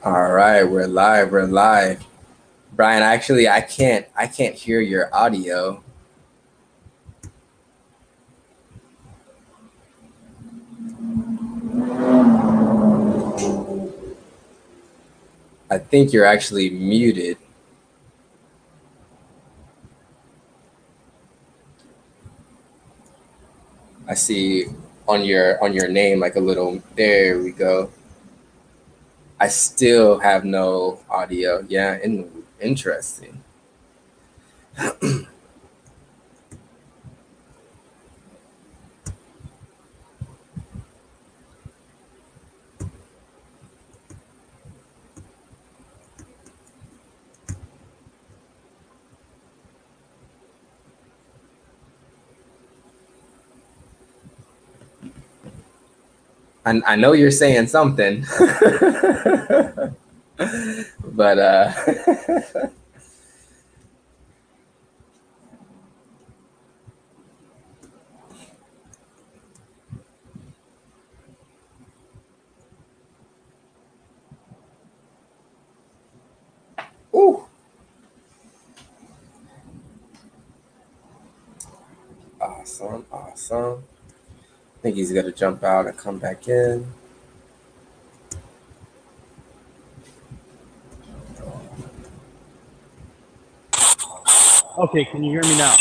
All right, we're live. We're live. Brian, actually, I can't hear your audio. I think you're actually muted. I see on your name like a little. There we go. I still have no audio. Yeah, interesting. I know you're saying something, but ooh, awesome, awesome. I think he's gonna jump out and come back in. Okay, can you hear me now?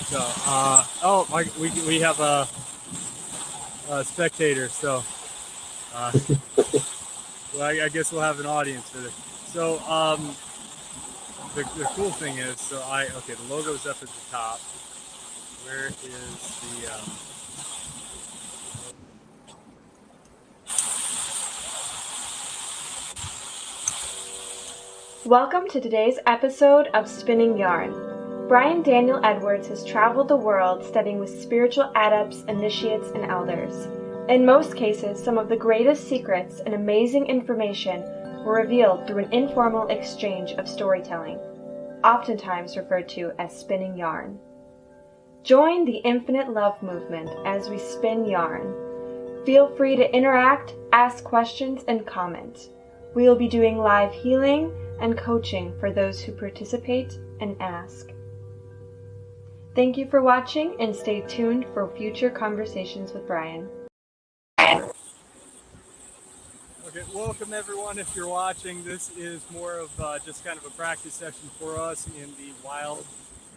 So, we have a spectator, so well, I guess we'll have an audience for this. So, the cool thing is, okay, the logo's up at the top. Where is the Welcome to today's episode of Spinning Yarn. Brian Daniel Edwards has traveled the world studying with spiritual adepts, initiates, and elders. In most cases, some of the greatest secrets and amazing information were revealed through an informal exchange of storytelling, oftentimes referred to as spinning yarn. Join the Infinite Love Movement as we spin yarn. Feel free to interact, ask questions, and comment. We will be doing live healing and coaching for those who participate and ask. Thank you for watching and stay tuned for future conversations with Brian. Okay, welcome everyone. If you're watching, this is more of just kind of a practice session for us in the Wild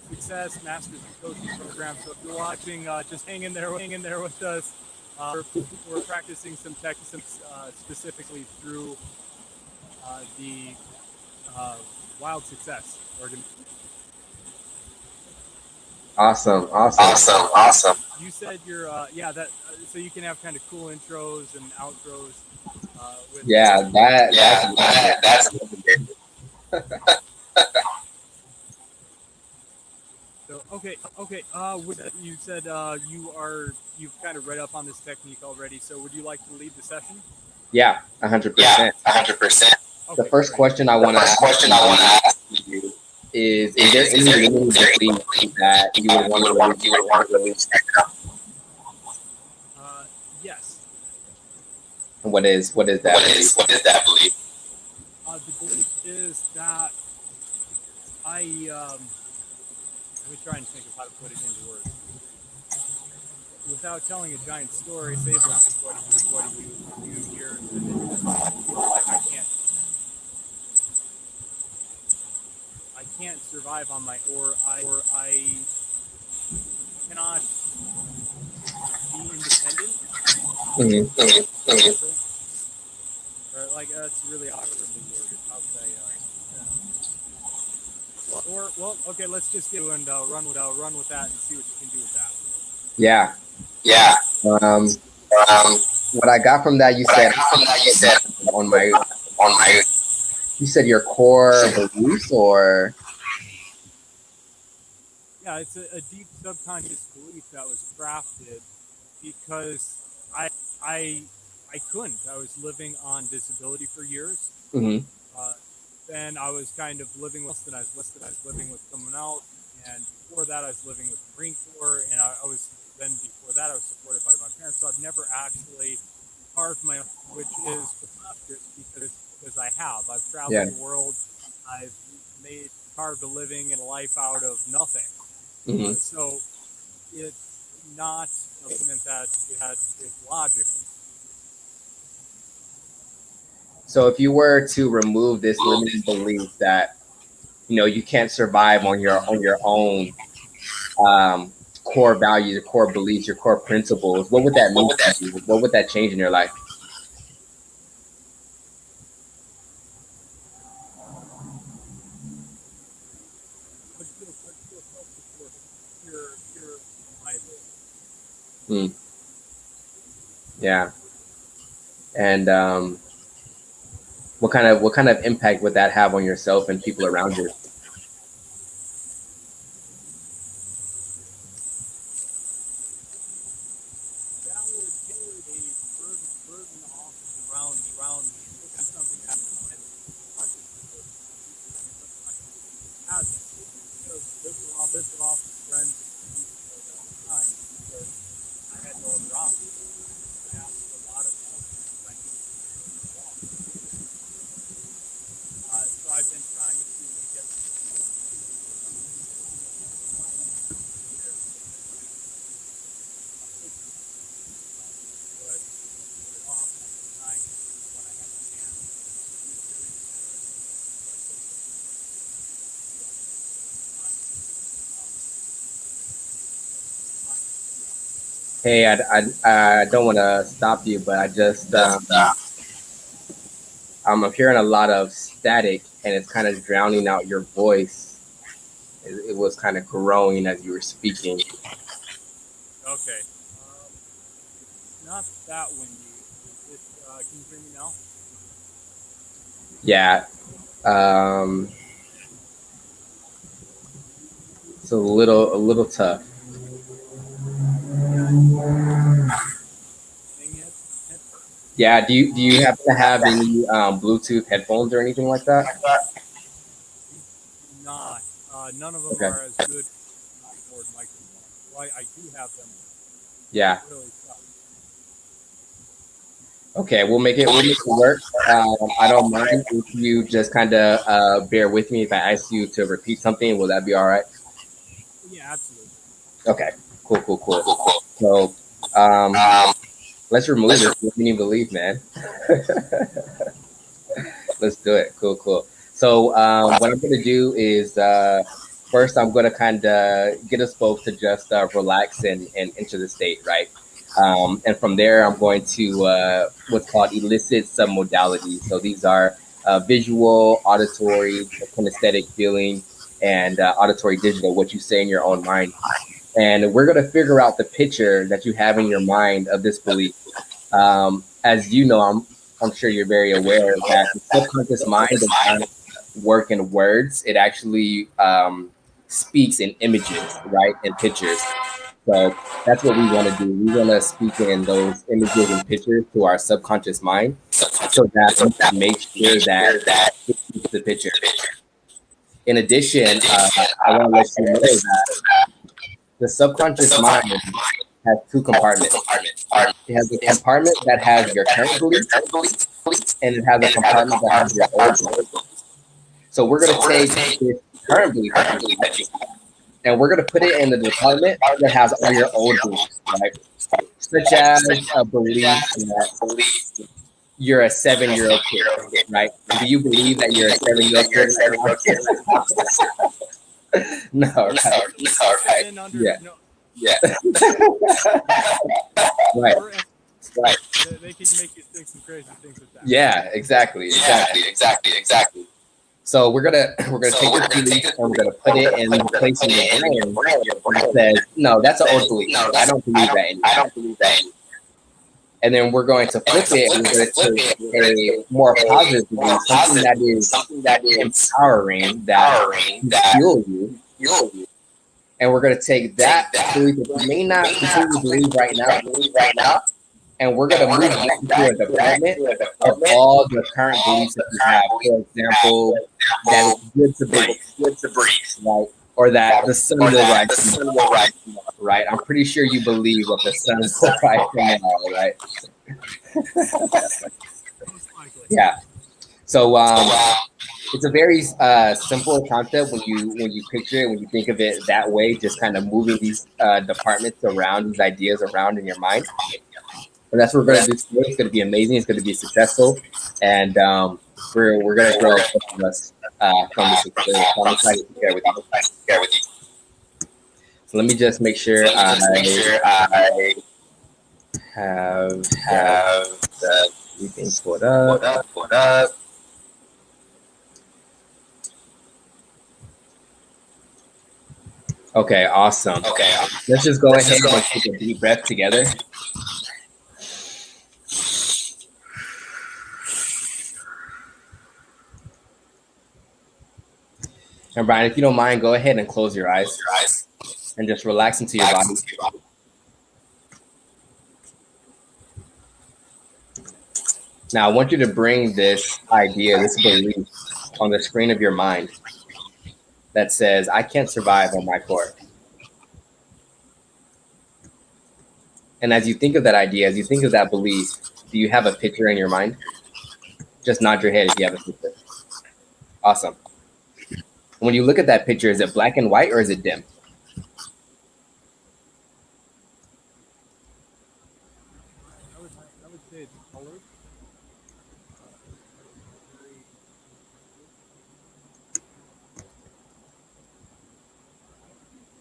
Success Masters and Coaching Program. So if you're watching, just hang in there with us. We're practicing some techniques specifically through the Wild Success organization. Awesome, awesome. You said you're so you can have kind of cool intros and outros with Yeah, that's so okay. You said you've kind of read up on this technique already. So would you like to lead the session? yeah, 100%. 100%. The first question I want to ask you is there any limiting belief that you would want to release? Yes. And what is that belief? The belief is that let me try and think of how to put it into words. Without telling a giant story, save what you hear, and then feel like I can't survive on my I cannot be independent. Mm-hmm. Or like that's really awkwardly worded. How could okay, let's just get and run with that and see what you can do with that. Yeah. What I got from that, you said on my, you said your core beliefs, or yeah, it's a deep subconscious belief that was crafted because I I couldn't. I was living on disability for years. mm-hmm. Then I was kind of living with, and I was living with someone else, and before that I was living with the Marine Corps, and I was then before that I was supported by my parents. So I've never actually part of my life, which is preposterous because I've traveled the world, I've carved a living and a life out of nothing. Mm-hmm. So it's not something that is logical. So if you were to remove this limiting belief that you can't survive on your own core values, your core beliefs, your core principles, what would that mean to you? What would that change in your life? Yeah. And what kind of impact would that have on yourself and people around you? That would take a burden off around me. This is something that I'm has living off with friends for a long time because I had no other option. I asked a lot of help because I knew so I've been trying to make it. Hey, I don't want to stop you, but I just I'm hearing a lot of static, and it's kind of drowning out your voice. It was kind of growing as you were speaking. Okay. Not that windy. Can you hear me now? Yeah. It's a little tough. Yeah. Do you happen to have any Bluetooth headphones or anything like that? Not. None of them Okay. are as good as keyboard microphones. Well, I do have them. Yeah. Really tough. Okay, we'll make it work. I don't mind if you just kind of bear with me if I ask you to repeat something. Will that be all right? Yeah, absolutely. Okay, cool. So, let's remove this limiting belief, man. Let's do it. Cool. So, what I'm gonna do is first I'm gonna kind of get us both to just relax and enter the state, right? And from there, I'm going to what's called elicit submodalities. So these are visual, auditory, kinesthetic feeling, and auditory digital, what you say in your own mind. And we're going to figure out the picture that you have in your mind of this belief. As you know, I'm sure you're very aware that the subconscious mind does not work in words. It actually speaks in images, right, and pictures. So that's what we want to do. We want to speak in those images and pictures to our subconscious mind, so that we can make sure that it speaks the picture. In addition, I want to let you know that the subconscious mind has two compartments. It has a compartment that has your current belief, and it has a compartment that has your old belief. So we're going to take this current belief that you have, and we're going to put it in the department that has all your old beliefs, right? Such as a belief that you're a 7-year-old kid, right? Do you believe that you're a 7-year-old kid? No, right? Yeah. Right. They can make you think some crazy things with that. Yeah, exactly. So we're gonna take this belief and we're gonna put it in the place in your brain that says, no, that's an old belief. I don't believe that anymore. And then we're going to flip it and we're going to take a more positive belief, something that is empowering, that fuel you. And we're going to take that belief that you may not completely believe right now, and we're going to move back into a development of all the current beliefs that you have. For example, that it's good to breathe, right? Or that the sun will rise tomorrow, right? I'm pretty sure you believe that the sun will rise tomorrow, right? Most likely. Yeah. So it's a very simple concept when you picture it, when you think of it that way, just kind of moving these departments around, these ideas around in your mind. And that's what we're going to do today. It's going to be amazing. It's going to be successful, and we're going to grow both of us from this experience. So I'm excited to share with you. So let me just make sure I have everything pulled up. Okay, awesome. Let's just go ahead and take a deep breath together. And Brian, if you don't mind, go ahead and close your eyes and just relax into your body. Now, I want you to bring this idea, this belief on the screen of your mind that says, I can't survive on my core. And as you think of that idea, as you think of that belief, do you have a picture in your mind? Just nod your head if you have a picture. Awesome. When you look at that picture, is it black and white or is it dim? I would say it's colored.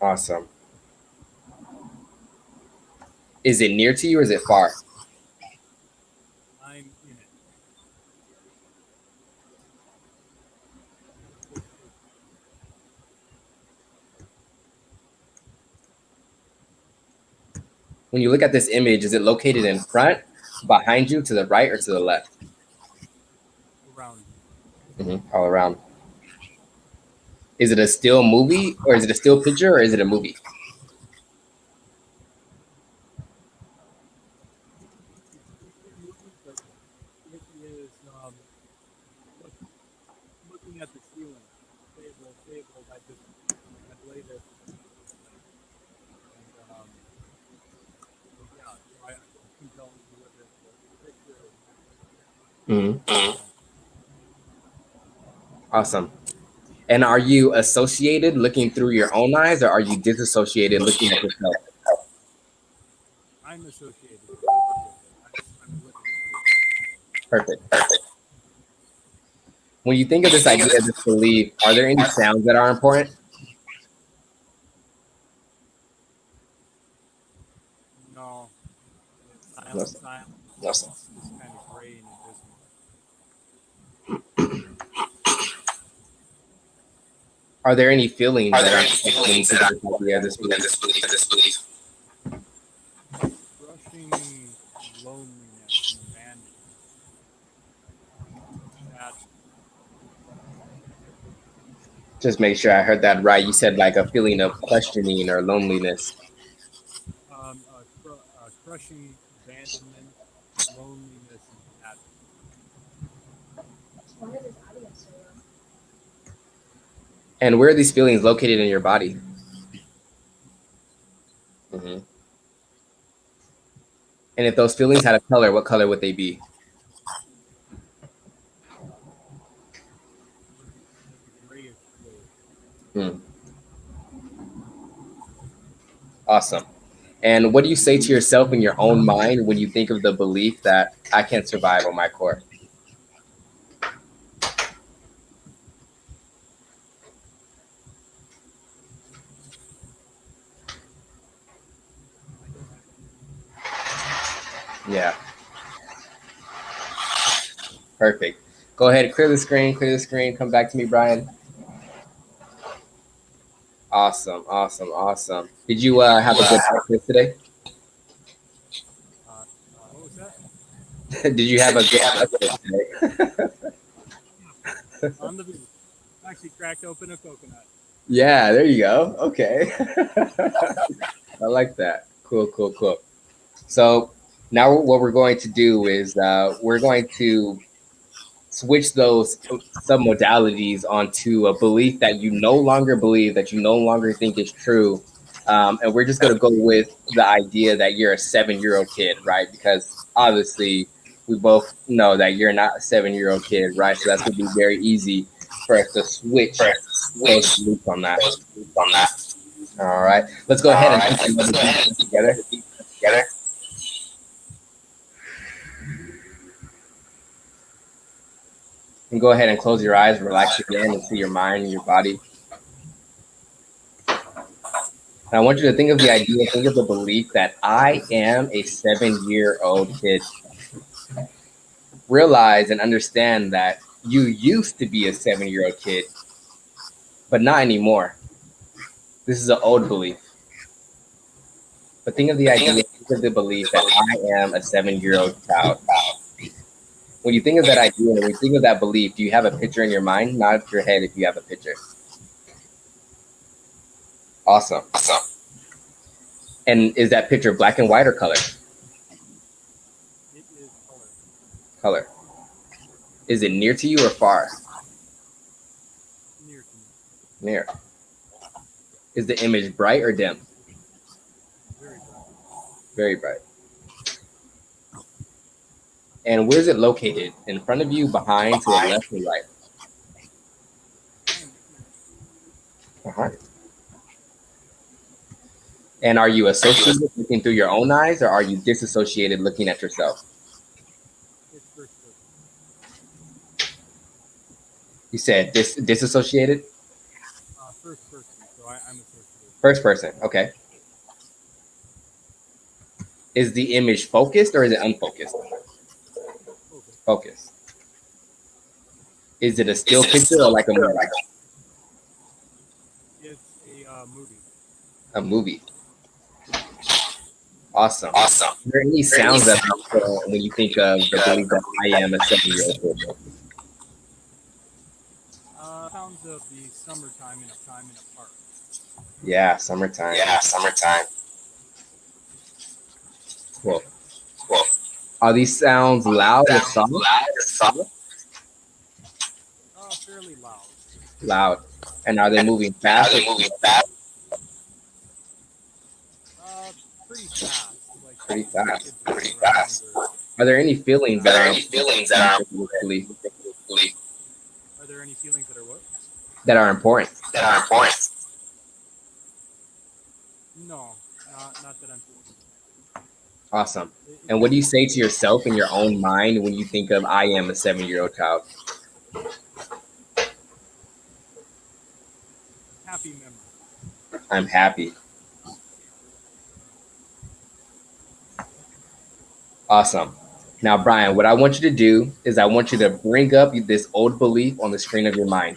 Awesome. Is it near to you or is it far? I'm in it. When you look at this image, is it located in front, behind you, to the right, or to the left? Around. All around. Is it a still movie, or is it a still picture, or is it a movie? It is looking at the ceiling. Stable. I laid it. And yeah, so I can tell you what the picture is. Awesome. And are you associated looking through your own eyes, or are you disassociated looking at yourself? I'm associated. I'm looking. Perfect. When you think of this idea, this belief, are there any sounds that are important? No. No. Silent. No. It's just kind of gray and invisible. Are there any feelings that are when you think of this idea, this belief? Crushing loneliness and abandonment. That Just make sure I heard that right. You said like a feeling of questioning or loneliness. crushing abandonment, loneliness, and that. And where are these feelings located in your body? And if those feelings had a color, what color would they be? Grayish blue. Awesome. And what do you say to yourself in your own mind when you think of the belief that I can't survive on my core? Yeah. Perfect. Go ahead, clear the screen, come back to me, Brian. Awesome. Did you have a good breakfast today? What was that? Did you have a good breakfast today? On the beach. Actually cracked open a coconut. Yeah, there you go. Okay. I like that. Cool. So now what we're going to do is we're going to switch those submodalities onto a belief that you no longer believe, that you no longer think is true. And we're just going to go with the idea that you're a 7-year-old kid, right? Because obviously we both know that you're not a 7-year-old kid, right? So that's gonna be very easy for us to switch those beliefs on that. All right, let's go ahead and put another deep together. And go ahead and close your eyes, relax again, and see your mind and your body. And I want you to think of the idea, think of the belief that I am a 7-year-old kid. Realize and understand that you used to be a 7-year-old kid, but not anymore. This is an old belief. But think of the idea, think of the belief that I am a 7-year-old child. When you think of that idea, when you think of that belief, do you have a picture in your mind? Nod your head if you have a picture. Awesome. And is that picture black and white or color? It is Color. Is it near to you or far? near to me. Near. Is the image bright or dim? Very bright. Very bright. And where is it located? In front of you, behind, to the left, or right? Behind. And are you associated looking through your own eyes, or are you disassociated looking at yourself? It's first person. You said disassociated? First person. So I'm associated. First person, okay. Is the image focused or is it unfocused? Okay. Focused. Is it a still picture or like a movie? It's a movie. A movie. Awesome. Are there any sounds that when you think of the belief that I am a 7-year-old kid? Sounds of the summertime in a park. Yeah, summertime. Cool. Are these sounds loud or soft? Fairly loud. Loud. And are they moving fast? Pretty fast. Like Pretty fast. Or, Are there any feelings that are belief are there any feelings that are what? that are important? No, not that I'm feeling. Awesome. And what do you say to yourself in your own mind when you think of I am a 7-year-old child? Happy memory. I'm happy. Awesome. Now, Brian, what I want you to do is I want you to bring up this old belief on the screen of your mind.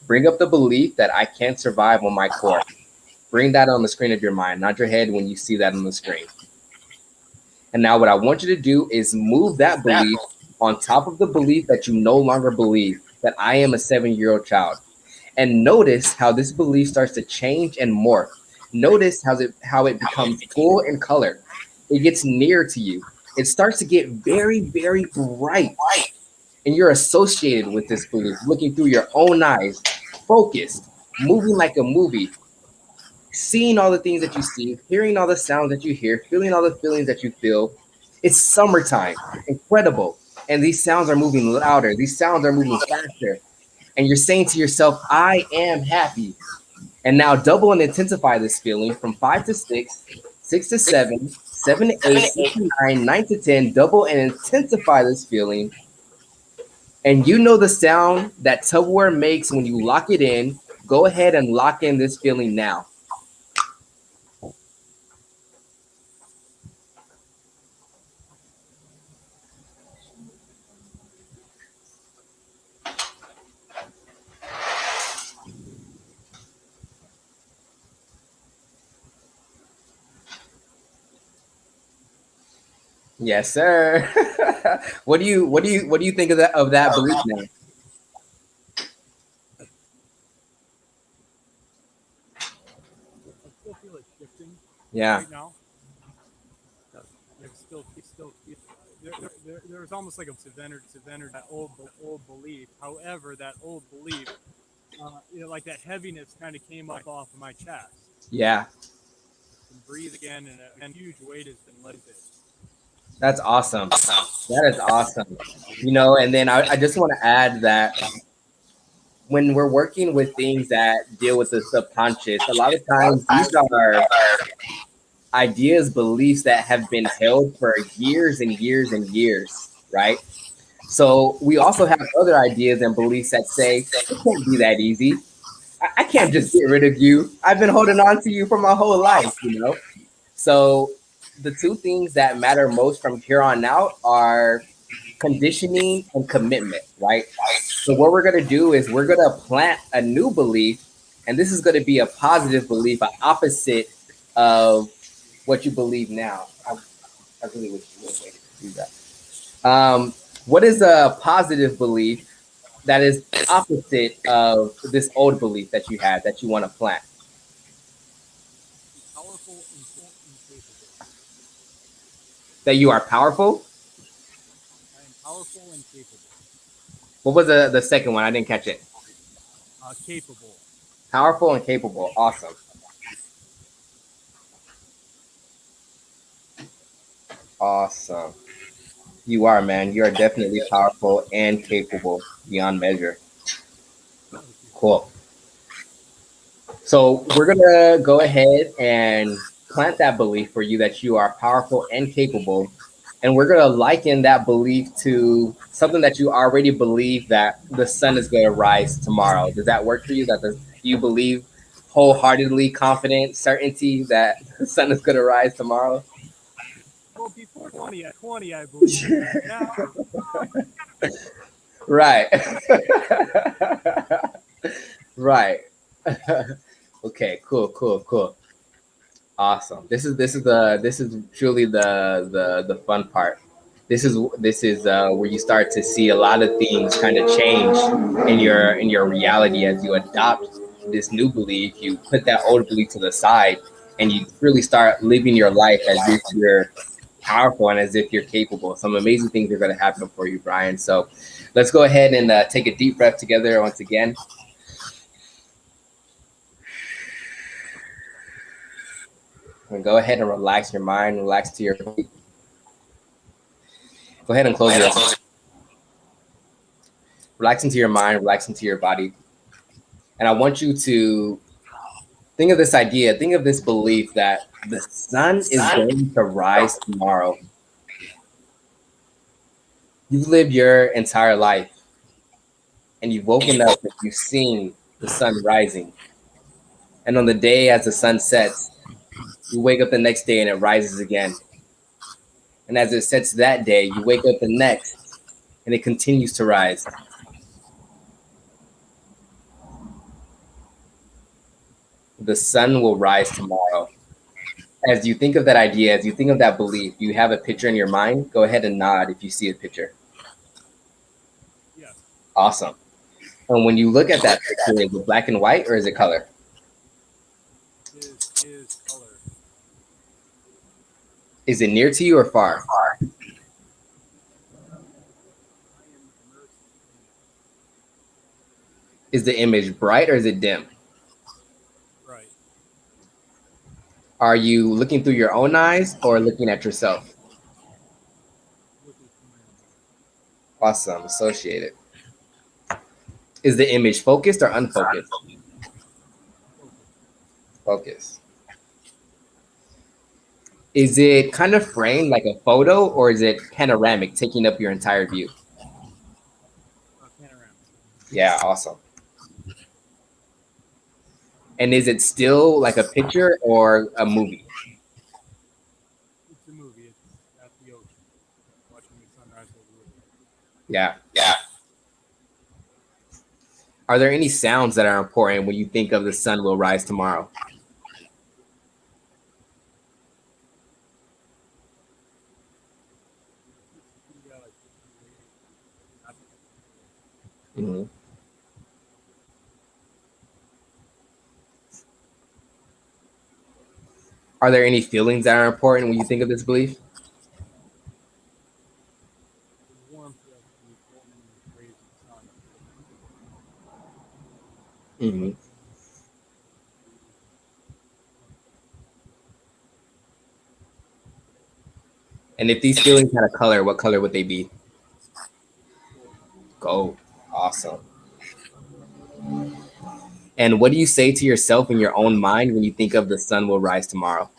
Bring up the belief that I can't survive on my core. Bring that on the screen of your mind, not your head when you see that on the screen. And now what I want you to do is move that belief on top of the belief that you no longer believe, that I am a 7-year-old child. And notice how this belief starts to change and morph. Notice how it becomes full in color. It gets near to you. It starts to get very, very bright. And you're associated with this belief, looking through your own eyes, focused, moving like a movie, seeing all the things that you see, hearing all the sounds that you hear, feeling all the feelings that you feel. It's summertime, incredible. And these sounds are moving louder. These sounds are moving faster. And you're saying to yourself, I am happy. And now double and intensify this feeling from 5 to 6, 6 to 7, 7 to 8, 8 to 9, 9 to 10. Double and intensify this feeling. And you know the sound that Tupperware makes when you lock it in. Go ahead and lock in this feeling now. Yes, sir. What do you think of that belief now? I still feel it shifting. Yeah. Right now. There's almost like a that old belief. However, that old belief, like that heaviness kind of came up off of my chest. Yeah. And breathe again, and a huge weight has been lifted. That's awesome. That is awesome. And then I just want to add that when we're working with things that deal with the subconscious, a lot of times these are ideas, beliefs that have been held for years and years and years, right? So we also have other ideas and beliefs that say it can't be that easy. I can't just get rid of you. I've been holding on to you for my whole life. So the two things that matter most from here on out are conditioning and commitment, right? So what we're gonna do is we're gonna plant a new belief, and this is gonna be a positive belief, an opposite of what you believe now. I really wish you would have waited to do that. What is a positive belief that is opposite of this old belief that you had that you want to plant? Powerful, important, and capable. That you are powerful. I am powerful and capable. What was the second one? I didn't catch it. Capable. Powerful and capable. Awesome. Awesome. You are, man. You are definitely powerful and capable beyond measure. Thank you. Cool. So we're gonna go ahead and plant that belief for you that you are powerful and capable. And we're gonna liken that belief to something that you already believe that the sun is gonna rise tomorrow. Does that work for you? Do you believe wholeheartedly, confident, certainty that the sun is gonna rise tomorrow? Well, before 2020, I believe it. Now, Right. Right. Okay, cool, cool, cool. Awesome. This is truly the fun part. This is where you start to see a lot of things kind of change in your reality as you adopt this new belief. You put that old belief to the side, and you really start living your life as if you're powerful and as if you're capable. Some amazing things are going to happen for you, Brian. So let's go ahead and take a deep breath together once again. And go ahead and relax your mind, relax to your feet. Go ahead and close your eyes. Relax into your mind, relax into your body. And I want you to think of this idea, think of this belief that the sun is going to rise tomorrow. You've lived your entire life and you've woken up and you've seen the sun rising. And on the day as the sun sets, you wake up the next day and it rises again. And as it sets that day, you wake up the next and it continues to rise. The sun will rise tomorrow. As you think of that idea, as you think of that belief, you have a picture in your mind. Go ahead and nod if you see a picture. yes, Awesome. And when you look at that picture, is it black and white or is it color? is color. Is it near to you or far? I am immersed Is the image bright or is it dim? in right. Are you looking through your own eyes or looking at yourself? Looking through my own eyes. Awesome. Associated. Is the image focused or unfocused? Focus. Focus. Is it kind of framed like a photo or is it panoramic, taking up your entire view? Panorama. Yeah, awesome. And is it still like a picture or a movie? It's a movie. It's at the ocean, watching the sunrise over the ocean. Yeah, yeah. Are there any sounds that are important when you think of the sun will rise tomorrow? Yeah, like, Mhm. Are there any feelings that are important when you think of this belief? the warmth of the golden rays of the sun. Mhm. And if these feelings had a color, what color would they be? Gold. Awesome. And what do you say to yourself in your own mind when you think of the sun will rise tomorrow?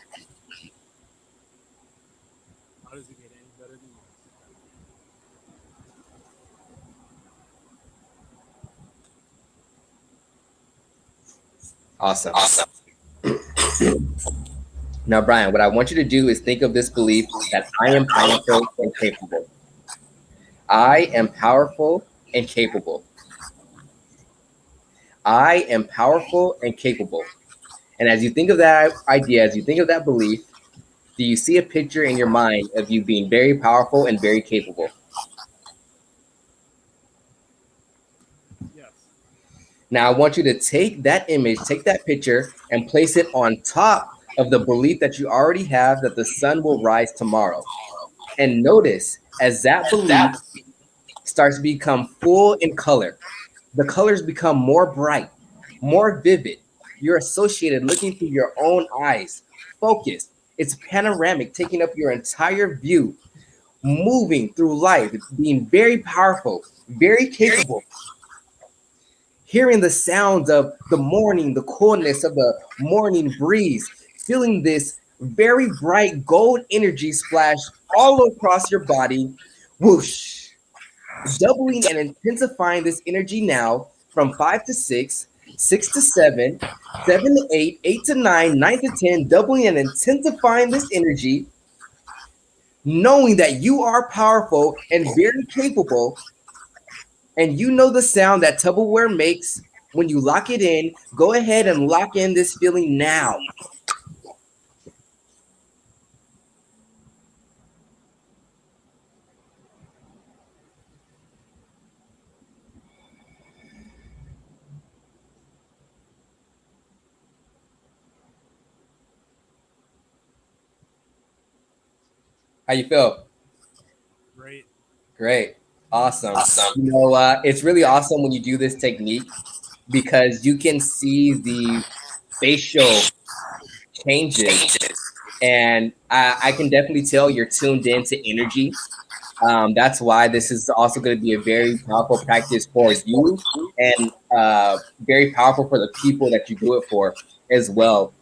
How does it get any better than this? Awesome. Now, Brian, what I want you to do is think of this belief that I am powerful and capable. I am powerful and capable. I am powerful and capable. And as you think of that idea, as you think of that belief, do you see a picture in your mind of you being very powerful and very capable? Yes. Now, I want you to take that image, take that picture, and place it on top of the belief that you already have that the sun will rise tomorrow. And notice as that belief starts to become full in color, the colors become more bright, more vivid. You're associated looking through your own eyes, focused. It's panoramic, taking up your entire view, moving through life, being very powerful, very capable. Hearing the sounds of the morning, the coolness of the morning breeze, feeling this very bright gold energy splash all across your body, whoosh, doubling and intensifying this energy now from 5 to 6, 6 to 7, 7 to 8, 8 to 9, 9 to 10, doubling and intensifying this energy, knowing that you are powerful and very capable, and you know the sound that Tupperware makes when you lock it in. Go ahead and lock in this feeling now. How you feel? Great. Great. Awesome. You know, it's really awesome when you do this technique because you can see the facial changes, and I can definitely tell you're tuned into energy. That's why this is also going to be a very powerful practice for you, and very powerful for the people that you do it for as well.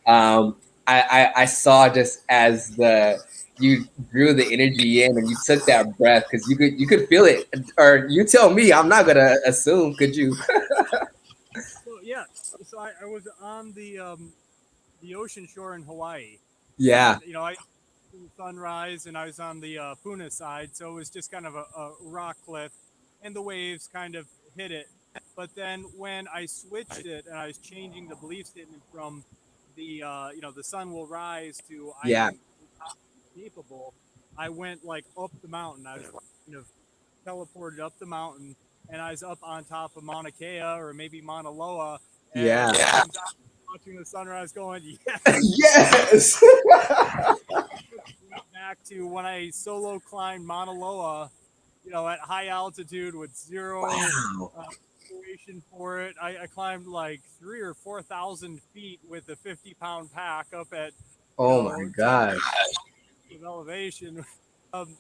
I saw just as the you drew the energy in and you took that breath because you could feel it. Or you tell me, I'm not gonna assume. Could you? So yeah, so I was on the ocean shore in Hawaii. Yeah. And, I the sunrise, and I was on the Puna side, so it was just kind of a rock cliff, and the waves kind of hit it. But then when I switched it and I was changing the belief statement from the the sun will rise to I Yeah. am capable, I went like up the mountain. I was kind of teleported up the mountain, and I was up on top of Mauna Kea or maybe Mauna Loa, and Yeah. I'm watching the sunrise, going, yes. Yes. Back to when I solo climbed Mauna Loa, at high altitude with zero Wow. preparation for it. I climbed like 3 or 4 thousand feet with a 50-pound pack up at Oh my 10 God. of elevation. Um,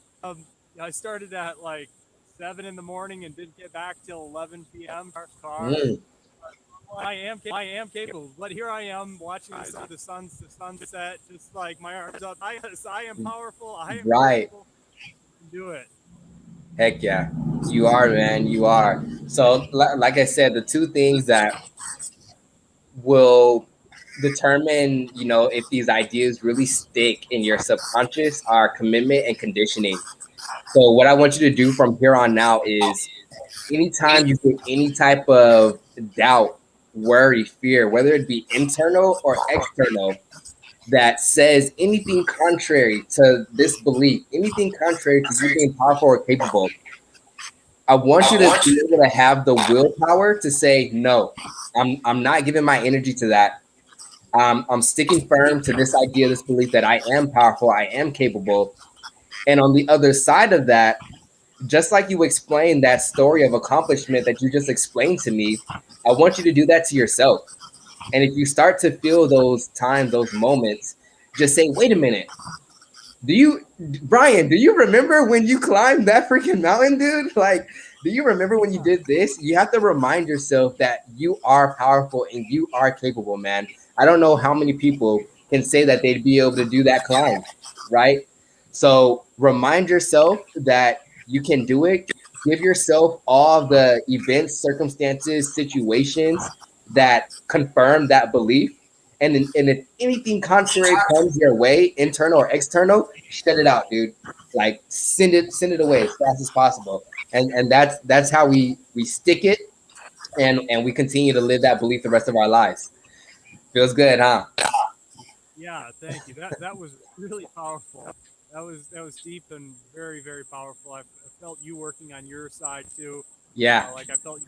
I started at like 7 in the morning and didn't get back till 11 p.m. Car. Mm, I am capable, but here I am watching the sunset, just like my arms up. I am powerful. I am right. capable. Do it. Heck yeah. You are, man. You are. So, like I said, the two things that will determine, if these ideas really stick in your subconscious are commitment and conditioning. So what I want you to do from here on now is anytime you get any type of doubt, worry, fear, whether it be internal or external, that says anything contrary to this belief, anything contrary to you being powerful or capable, I want you to be able to have the willpower to say, no, I'm not giving my energy to that. I'm sticking firm to this idea, this belief that I am powerful, I am capable. And on the other side of that, just like you explained that story of accomplishment that you just explained to me, I want you to do that to yourself. And if you start to feel those times, those moments, just say, wait a minute, Brian, do you remember when you climbed that freaking mountain, dude? Like, do you remember when you did this? You have to remind yourself that you are powerful and you are capable, man. I don't know how many people can say that they'd be able to do that climb, right? So remind yourself that you can do it. Give yourself all the events, circumstances, situations that confirm that belief. And if anything contrary comes your way, internal or external, shut it out, dude. Like send it away as fast as possible. And that's how we stick it and we continue to live that belief the rest of our lives. Feels good, huh? Yeah, thank you. That was really powerful. That was deep and very very powerful. I felt you working on your side too. Yeah. Like I felt you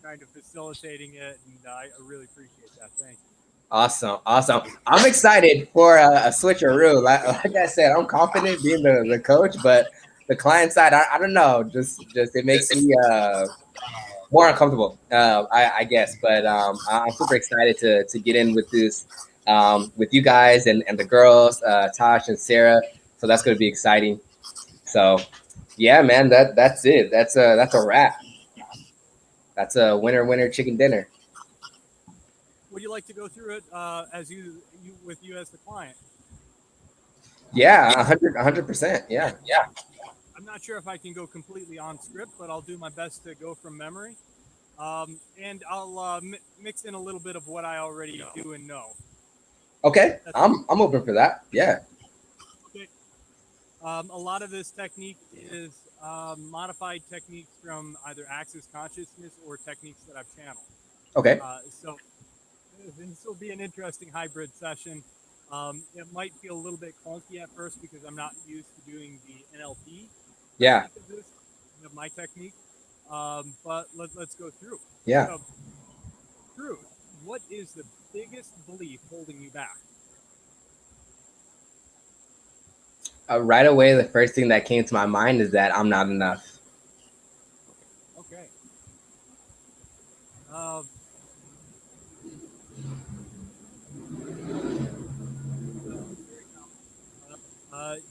kind of facilitating it, and I really appreciate that. Thank you. Awesome, awesome. I'm excited for a switcheroo. Like I said, I'm confident being the coach, but the client side, I don't know. Just it makes me more uncomfortable, I guess. But I'm super excited to get in with this with you guys and the girls, Tosh and Sarah. So that's going to be exciting. So yeah, man, that's it. That's a wrap. That's a winner chicken dinner. Would you like to go through it as you with you as the client? Yeah, 100%. Yeah. I'm not sure if I can go completely on script, but I'll do my best to go from memory. And I'll mix in a little bit of what I already do and know. Okay, That's I'm open for that. Yeah. okay. A lot of this technique is modified techniques from either Access Consciousness or techniques that I've channeled. Okay. So this will be an interesting hybrid session. It might feel a little bit clunky at first because I'm not used to doing the NLP Yeah. of this, of my technique. But let's go through. Yeah. So, Drew, what is the biggest belief holding you back? Right away, the first thing that came to my mind is that I'm not enough. Okay. Uh,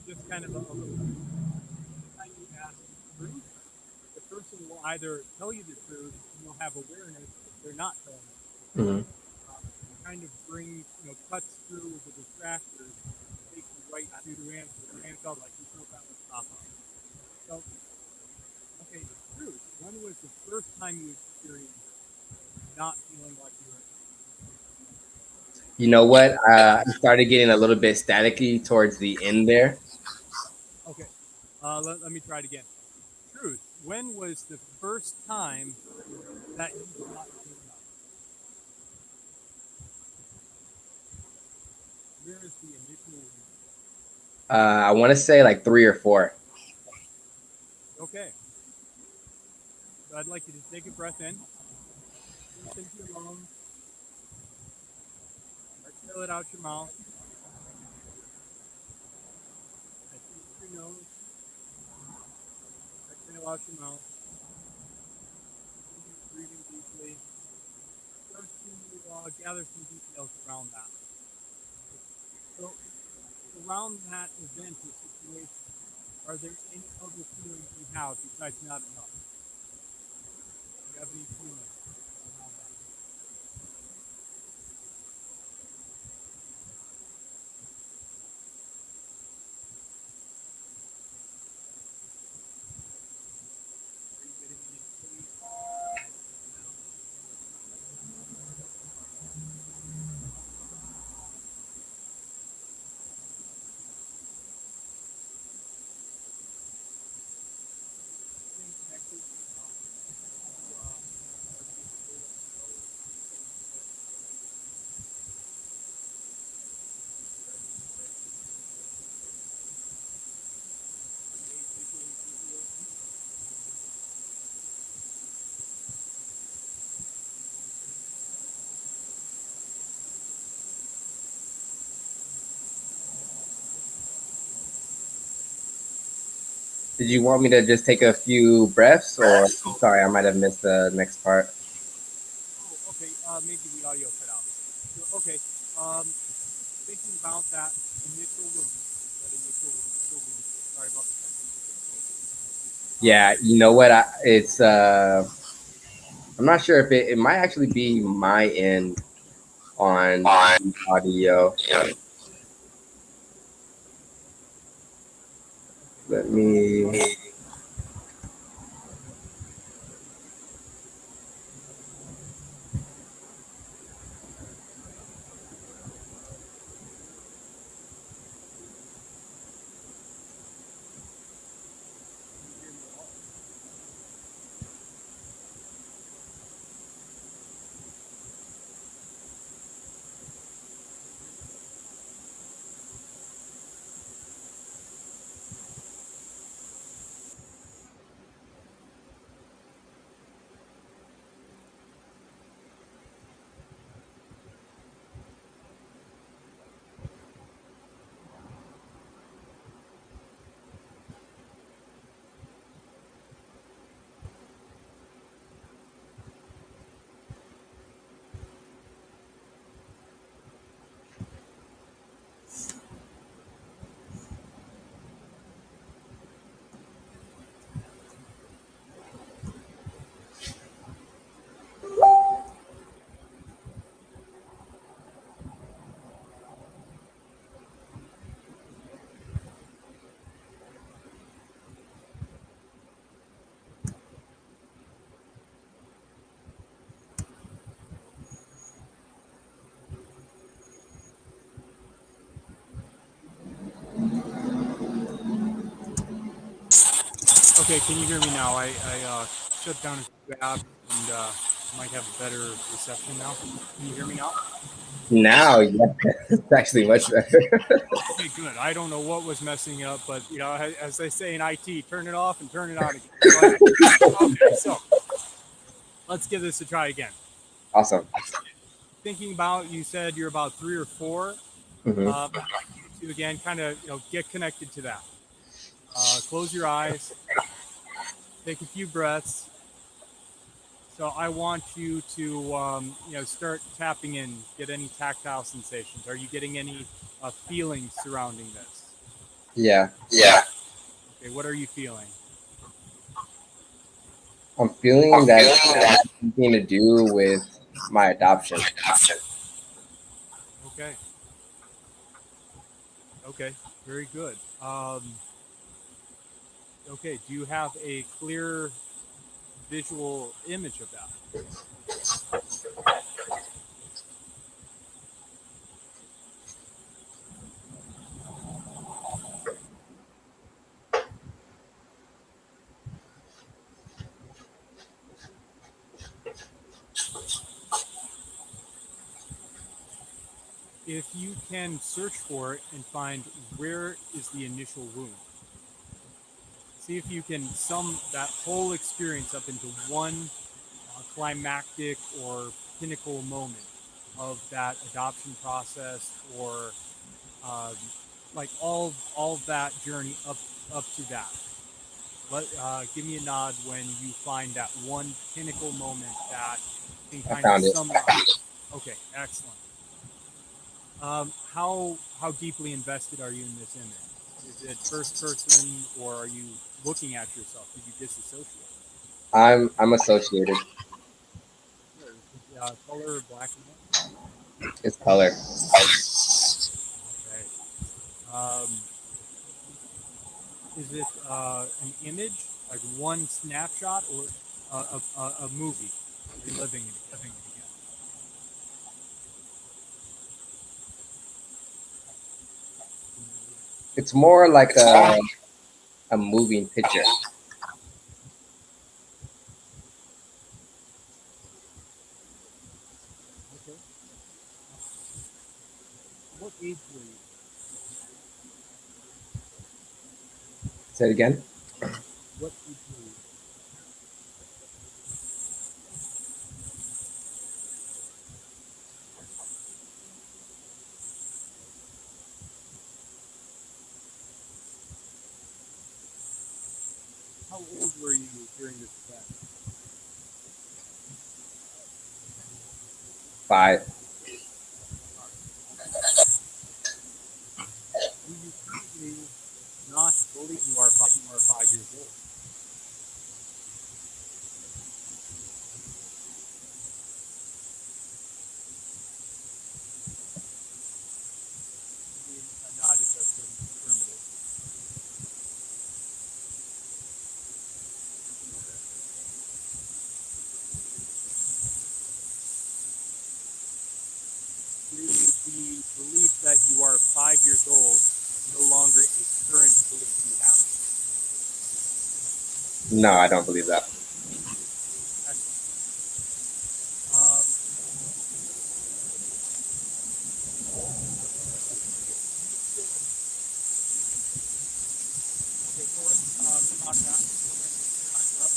just kind of a little time you ask the truth, the person will either tell you the truth and you'll have awareness that they're not telling you. Hmm. Kind of brings, cuts through the distractors, takes you right to the answer. And felt like you felt that was top up. So, okay, truth. When was the first time you experienced not feeling like you were? You know what? I started getting a little bit staticky towards the end there. Okay, let me try it again. Truth. When was the first time that you thought you were enough? Where is the initial? I want to say like 3 or 4. Okay. So I'd like you to take a breath in. Breathe into your lungs. Exhale it out your mouth. Exhale your nose. Exhale out your mouth. Breathing deeply. Start to gather some details around that. So, around that event or situation, are there any other feelings you have besides not enough? Do you have any feelings around that? Are you getting any sleep? Staying connected Did you want me to just take a few breaths, or sorry, I might have missed the next part? Oh, okay. Maybe the audio cut out. So, okay. Thinking about that initial wound, that initial wound. So Yeah, you know what? It's I'm not sure if it might actually be my end on the audio. Let me. Okay, can you hear me now? I shut down a few apps and might have a better reception now. Can you hear me now? Now, yeah, it's actually much better. Okay, good. I don't know what was messing up, but as they say in IT, turn it off and turn it on again. Okay, so let's give this a try again. Awesome. Thinking about, you said you're about 3 or 4. Hmm. I'd like you to again kind of get connected to that. Close your eyes, take a few breaths. So I want you to start tapping in, get any tactile sensations. Are you getting any feelings surrounding this? Yeah, Okay, what are you feeling? I'm feeling that it has something to do with my adoption. Okay, okay, very good. Okay, do you have a clear visual image of that? If you can search for it and find where is the initial wound, see if you can sum that whole experience up into one climactic or pinnacle moment of that adoption process, or um, like all of that journey up to that. Give me a nod when you find that one pinnacle moment that can I kind of found it. sum it up. Okay, excellent. How deeply invested are you in this image? Is it first person, or are you looking at yourself? Did you disassociate? I'm associated. Sure. Is it, color black and white? It's color. Okay. Is it an image, like one snapshot, or a movie, reliving it again? It's more like a moving picture. Okay. What age were you? Say it again. What age were you? How old were you during this event? 5. Do you currently not believe you are 5 years old? old no longer a current belief you have? No, I don't believe that. Um, okay, so let's talk about your eyes up.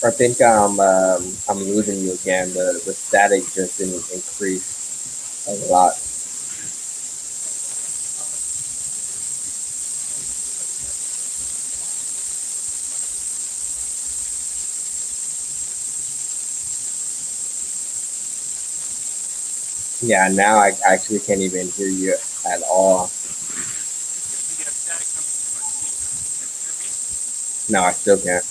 I think I'm losing you again. The static just increased a lot. Yeah, now I actually can't even hear you at all. We have static coming from our speakers. Can you hear me? No, I still can't.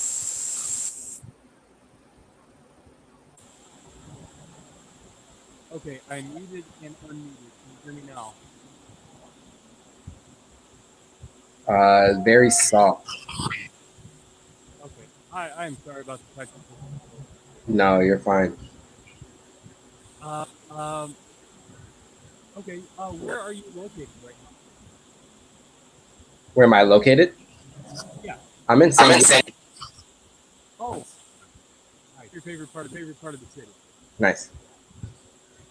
Okay, I muted and unmuted. Can you hear me now? Very soft. Okay. I am sorry about the technical difficulty. No, you're fine. Uh, um, okay, where are you located right now? Where am I located? Yeah. I'm in St. Louis. Oh, nice. Your favorite part of the city? Nice.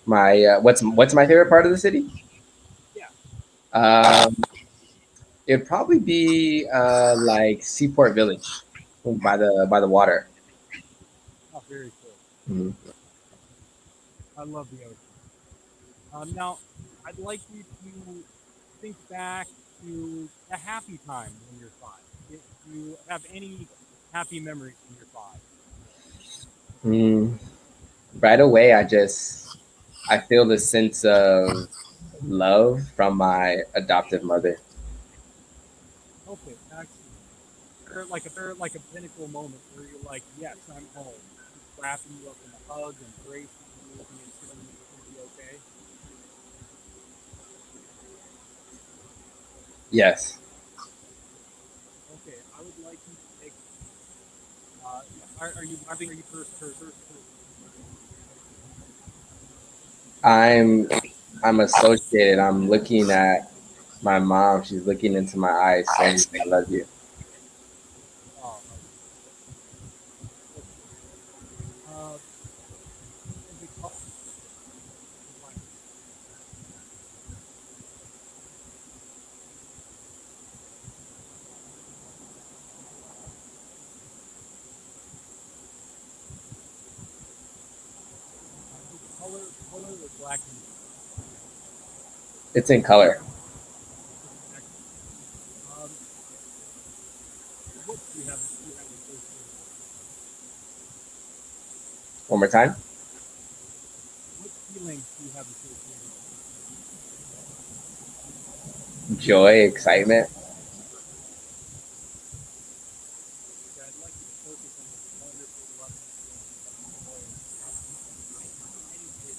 My what's my favorite part of the city? Yeah. Um, it'd probably be like Seaport Village by the water. Oh, very cool. Mhm. I love the ocean. Now, I'd like you to think back to a happy time when you're five. If you have any happy memories when you're five. Mm, right away, I feel the sense of love from my adoptive mother. Okay, excellent. There like a pinnacle moment where you're like, yes, I'm home. Just wrapping you up in a hug, embracing you, and telling you it's gonna be okay. Yes, Okay, I would like you to take. Are you are you first? I'm associated. I'm looking at my mom. She's looking into my eyes, saying, "I love you." Oh, okay. Is it color? Color or black and white? It's in color. Um, what do you have? Do you have associated? One more time. What feelings do you have associated? Joy, excitement. Okay, I'd like you to focus on this wonderful, loving feeling of joy and excitement. Any big.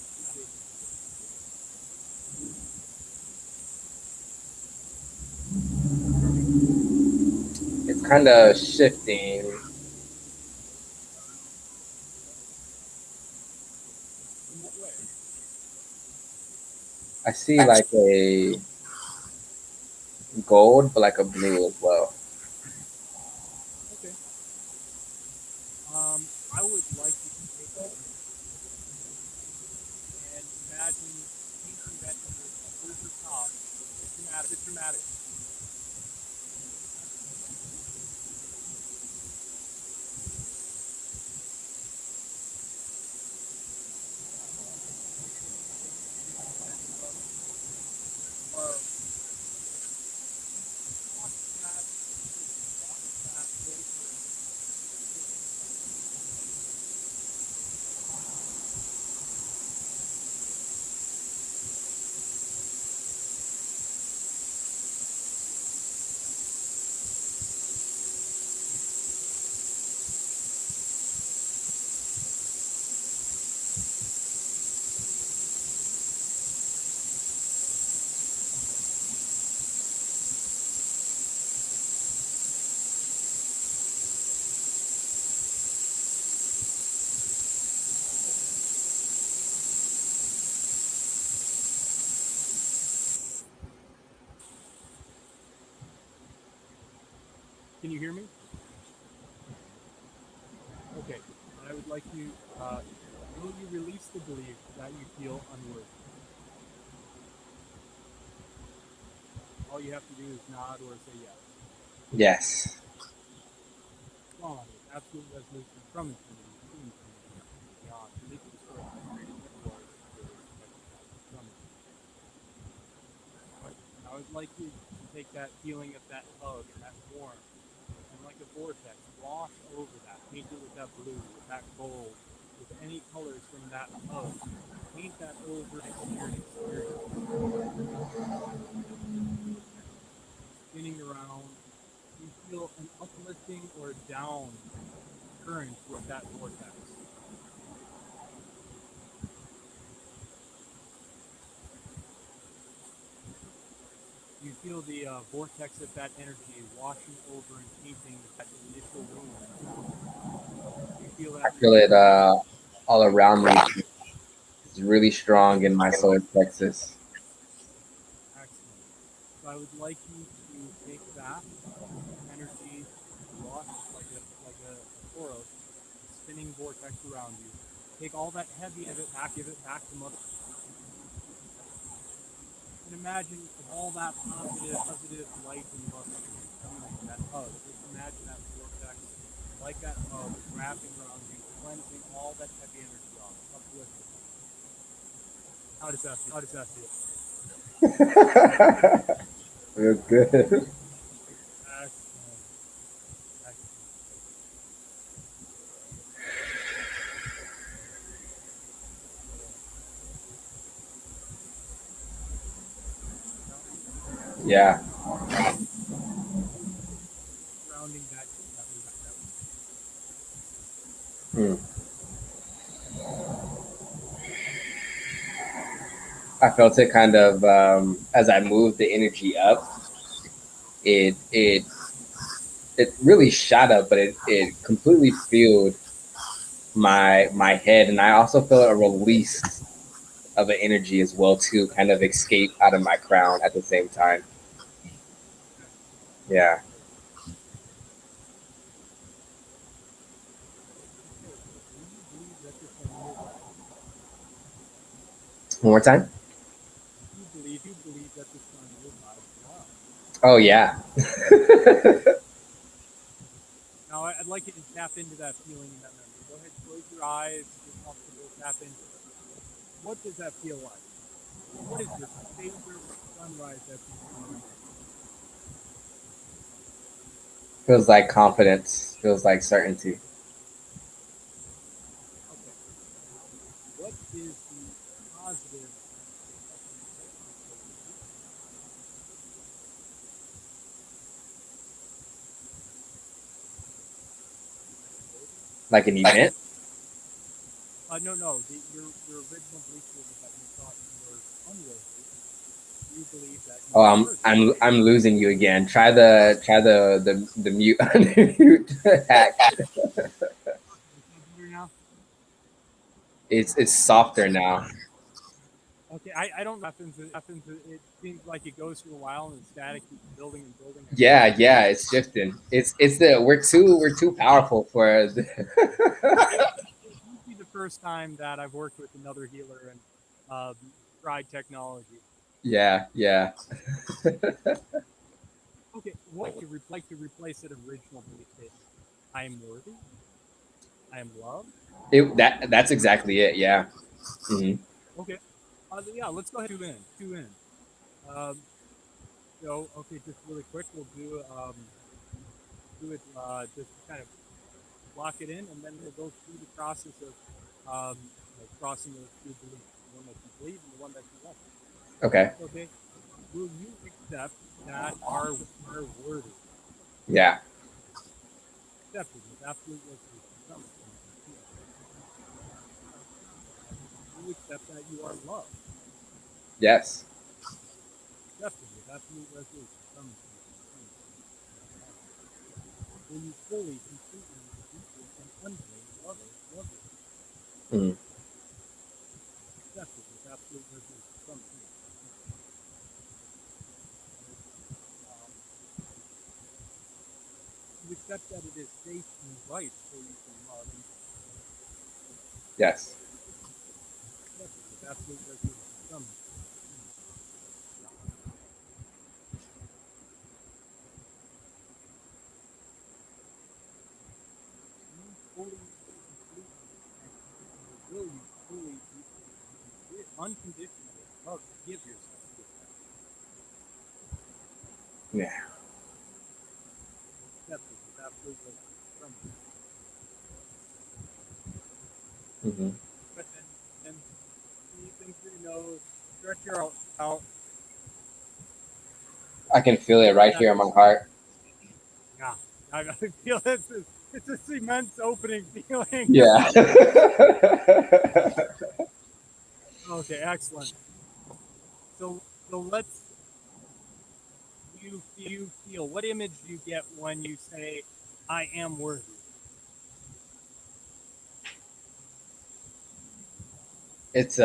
It's kind of shifting. In what way? I see like a gold, but like a blue as well. Okay. I would like you to take that and imagine painting that image over top. It's dramatic. Love. Can you hear me? Okay. I would like you. Will you release the belief that you feel unworthy? All you have to do is nod or say yes. Yes. Strong, with absolute resolution from infinity to infinity and beyond, to make the source as great as it was and is from infinity. I would like you to take that feeling of that hug and that warmth, and like a vortex, wash over that, paint it with that blue, with that gold, with any colors from that hug. Paint that over and experience, spinning around. You feel an uplifting or down current with that vortex. You feel the vortex of that energy washing over and painting that initial wound. You feel I that feel it release. all around me. It's really strong in my solar plexus. Excellent. So I would like you to take that energy, wash like a Toros, spinning vortex around you. Take all that heavy, give it back to Mother. And imagine all that positive light and love coming in that hug. Just imagine that vortex, like that hug, wrapping around you, cleansing all that heavy energy off, uplifting. How does that feel? How does that feel? Real good. Excellent. Excellent. Yeah. Surrounding that Hmm. I felt it kind of as I moved the energy up. It really shot up, but it completely filled my head, and I also felt a release of the energy as well too, kind of escape out of my crown at the same time. Yeah. okay, do you believe that this one will last? One more time. You believe that this one will last a while. Oh yeah. Now I'd like you to tap into that feeling and that memory. Go ahead, close your eyes, get comfortable, tap into it. What does that feel like? What is your favorite sunrise that you've seen? Feels like confidence. Feels like certainty. Okay. What is the positive affecting that you feel this week? Like unworthy? Like an event. No. Your original belief was that you thought you were unworthy. You believe that you Oh, are I'm worthy. I'm I'm losing you again. Try the mute mute hack. Is that better now? It's softer now. Okay, I don't know what happens. It seems like it goes for a while and the static keeps building and building. I don't know Yeah, what's going yeah, on. it's shifting. It's the we're too powerful for It won't be the first time that I've worked with another healer and um, tried technology. yeah, yeah. Okay, what would you like to replace that original belief statement? I am worthy. I am loved. That's exactly it. Yeah. Hmm. Okay. Yeah, let's go ahead and two in. Um, so, okay, just really quick, we'll do it just kind of lock it in, and then we'll go through the process of crossing those two beliefs, the one that you believe and the one that you won't. Okay. Okay. Will you accept that are worthy? Yeah. Accept it with absolute resolution. From it. Will you accept that you are loved? Yes. Accept it with absolute resolution. From it. Will you fully, completely, deeply, and unendingly love it? Mm. Accept it with absolute resolution. From it. accept that it is safe and right for you to love and Yes. accept it with absolute resolution from it. You fully, completely, and will you fully, unconditionally love, give yourself to yourself, Yeah. accept it with absolute resolution from it. Hmm. But then deep in through your nose, stretch your out. I can feel it Feel right that. here in my heart. Yeah, I feel it's this immense opening feeling. Yeah. Okay, excellent. So let's you feel what image do you get when you say I am worthy? It's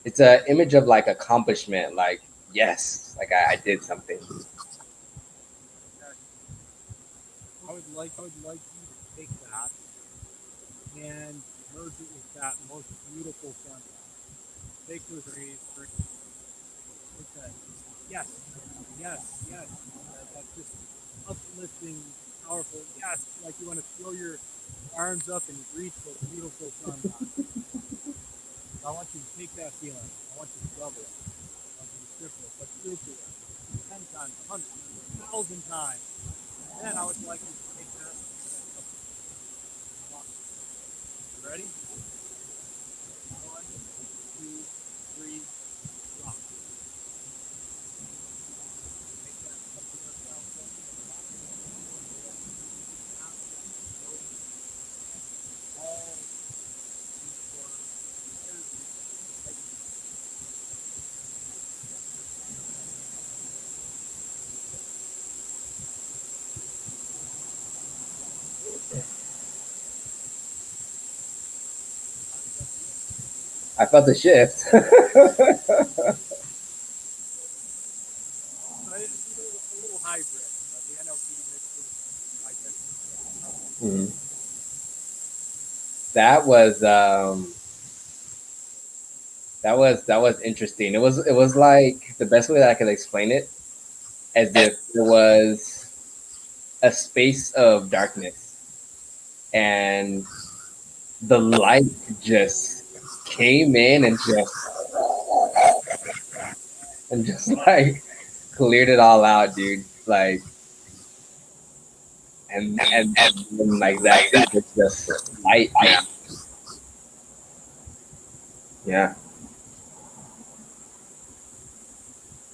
it's a image of like accomplishment, like yes, like I did something. I would like you to take that and merge it with that most beautiful sunrise. Take those rays, okay. Yes, yes, yes. That's just uplifting, powerful. Yes, like you want to throw your arms up and reach for beautiful sunrise. I want you to take that feeling. I want you to double it. I want you to triple it, but triple it 10 times, 100, 1,000 times. Then I would like you to take that. You ready? 1, 2, 3, drop. Make that up to yourself for me and rock it. All for energy. I felt the shift. It's a little hybrid. The NLP mixed with identity. Mhm. That was that was interesting. It was like the best way that I could explain it, as if there was a space of darkness and the light just came in and just like cleared it all out, dude. Like and like that's it. It's just light now. Yeah.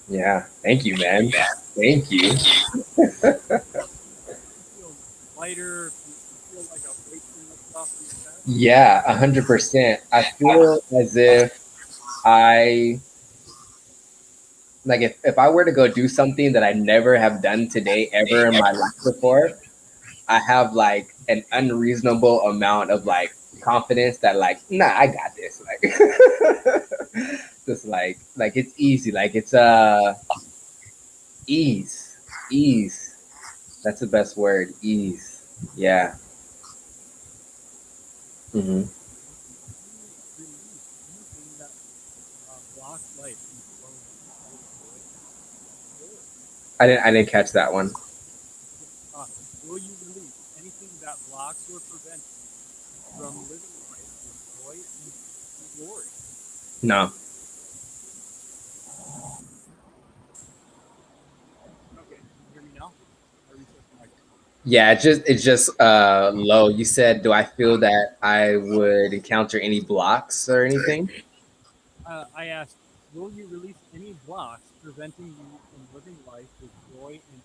Yeah. Thank you, man. Thank you. Feel lighter. You feel like a weight being lifted off your chest. Yeah, 100%. I feel as if I like if I were to go do something that I never have done today ever in my life before, I have like an unreasonable amount of like confidence that like, nah, I got this. Like just like it's easy. Like it's ease. Ease. That's the best word. Ease. Yeah. Hmm. You release anything that blocks light from flowing forward. I didn't catch that one. Will you release anything that blocks or prevents you from living life with joy and glory? No. Okay, can you hear me now? I reset the microphone. Yeah, it's just low. You said, do I feel that I would encounter any blocks or anything? I asked, will you release any blocks preventing you from living life with joy and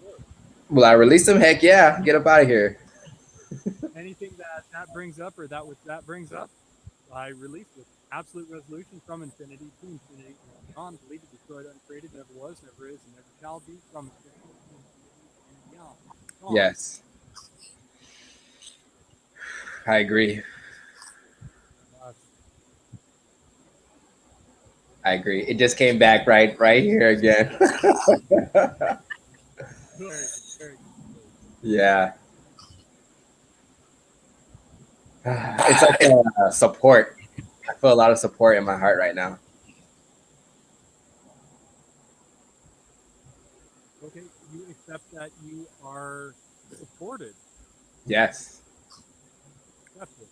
glory? Will I release them? Heck yeah. Get up out of here. Anything that brings up or that which that brings up, I release with absolute resolution from infinity to infinity and beyond, deleted, destroyed, uncreated, never was, never is, and never shall be, from infinity to infinity and beyond. Gone. Yes. I agree. Uh, I agree. It just came back right here again. Very, very. Yeah. It's like a support. I feel a lot of support in my heart right now. Okay, you accept that you are supported. Yes. Accepted.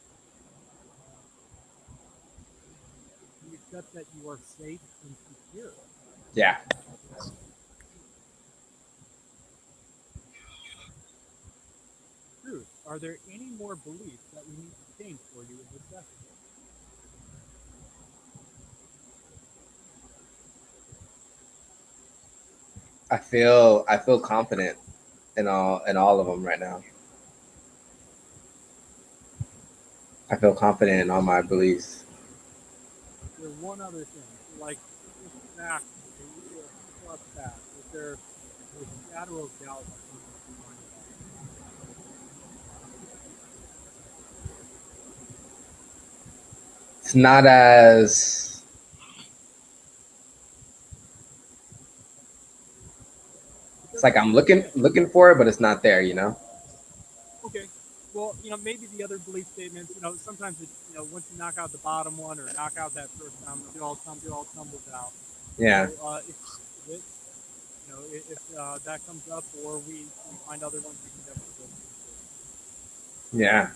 You accept that you are safe and secure. Yeah. Truth. Are there any more beliefs that we need to change for you in this session? I feel confident in all of them right now. I feel confident in all my beliefs. There's one other thing, like this fact, a plus fact, is there a shadow of doubt in your mind? It's not as it's like I'm looking for it, but it's not there, you know? Okay. Well, maybe the other belief statements, sometimes once you knock out the bottom one or knock out that first time, it all tumbles out. Yeah. So if, if that comes up, or we find other ones, we can definitely go through. Yeah.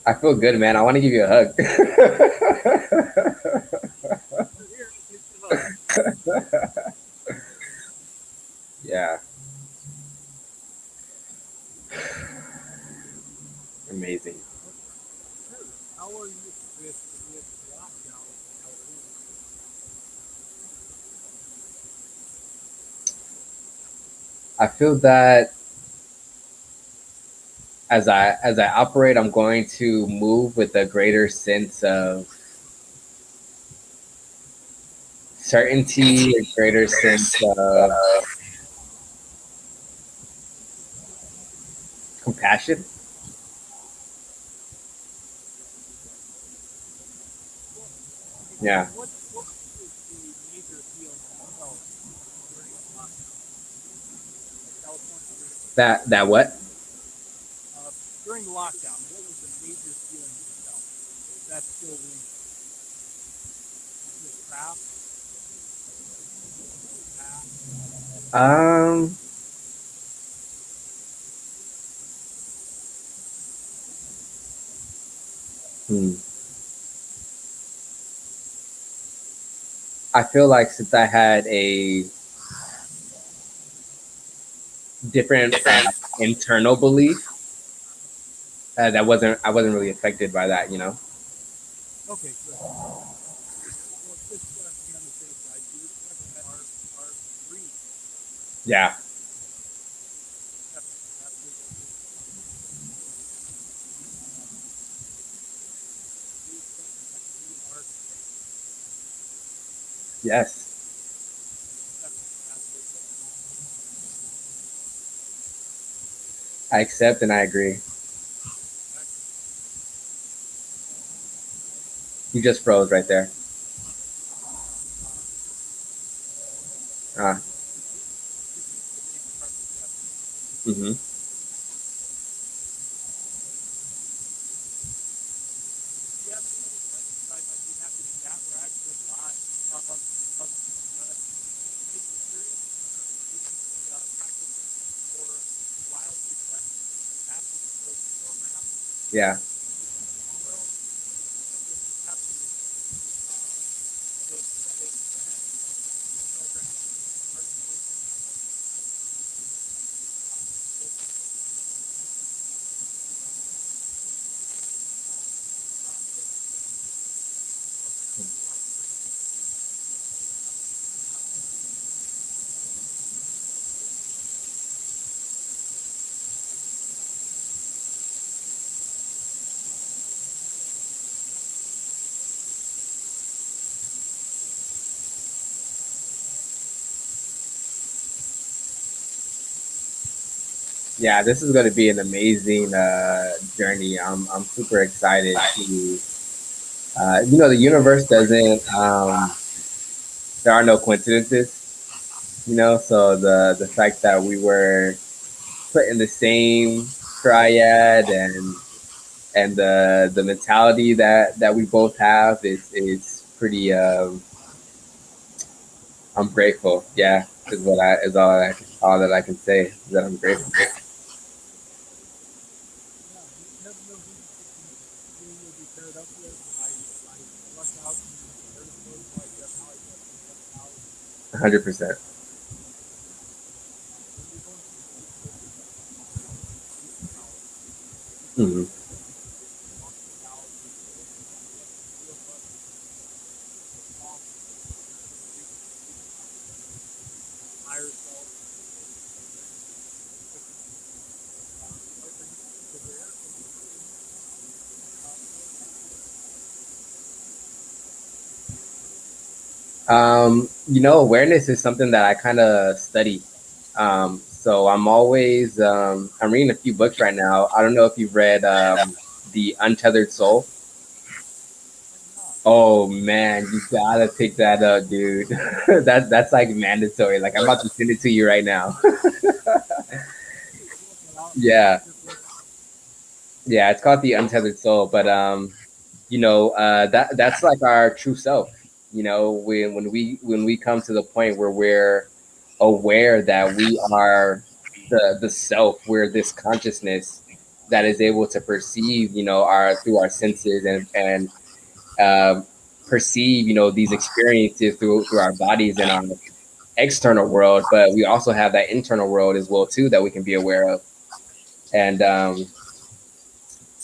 I feel good, man. I want to give you a hug. Here, look. Yeah. Amazing. How are you with lockdown in California? I feel that as I operate, I'm going to move with a greater sense of certainty, a greater sense of compassion. Yeah. What is the major feeling you felt during lockdown? California, That what? during lockdown, what was the major feeling you felt? Is that still lingering? You feel trapped? Um. Hmm. I feel like since I had a different internal belief, that wasn't I wasn't really affected by that, you know. Okay, good. Well, just to be on the safe side, you expect that our free. Yeah. Yes. I accept and I agree. You just froze right there. Ah. Mm-hmm. Yeah. Yeah, this is going to be an amazing journey. I'm super excited to The universe doesn't. There are no coincidences. So the fact that we were put in the same triad, and the mentality that we both have is pretty. I'm grateful. Yeah, is what I is all that I can say is that I'm grateful. Yeah, never know who you will be paired up with. I luck out and there's folks like Jeff Howie, Jeff Howie. 100%. When you're going through the difficult power, Hmm. hospitality, real love, calm, higher self, aware. Awareness is something that I kind of study. So I'm reading a few books right now. I don't know if you've read The Untethered Soul. Oh man, you gotta pick that up, dude. That's like mandatory. Like I'm about to send it to you right now. Yeah, yeah, it's called The Untethered Soul. But that's like our true self. When we come to the point where we're aware that we are the self, we're this consciousness that is able to perceive, our through our senses, and um, perceive, these experiences through our bodies and our external world, but we also have that internal world as well too that we can be aware of. And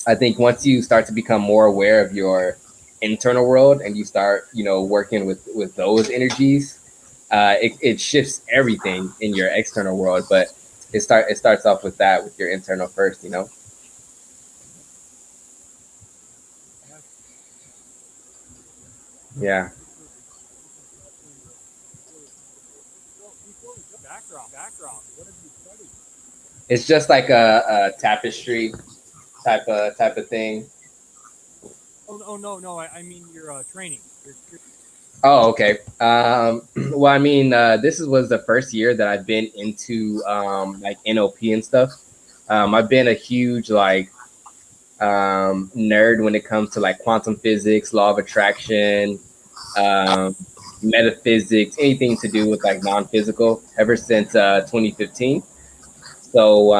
I think once you start to become more aware of your internal world and you start, working with those energies, it shifts everything in your external world. But it starts off with that, with your internal first. Yeah, Background. What have you studied? it's just like a tapestry type of thing. Oh no, no. I mean your training. Oh, okay. Well, I mean, was the first year that I've been into like NLP and stuff. I've been a huge like nerd when it comes to like quantum physics, law of attraction, um, metaphysics, anything to do with like non-physical ever since 2015. So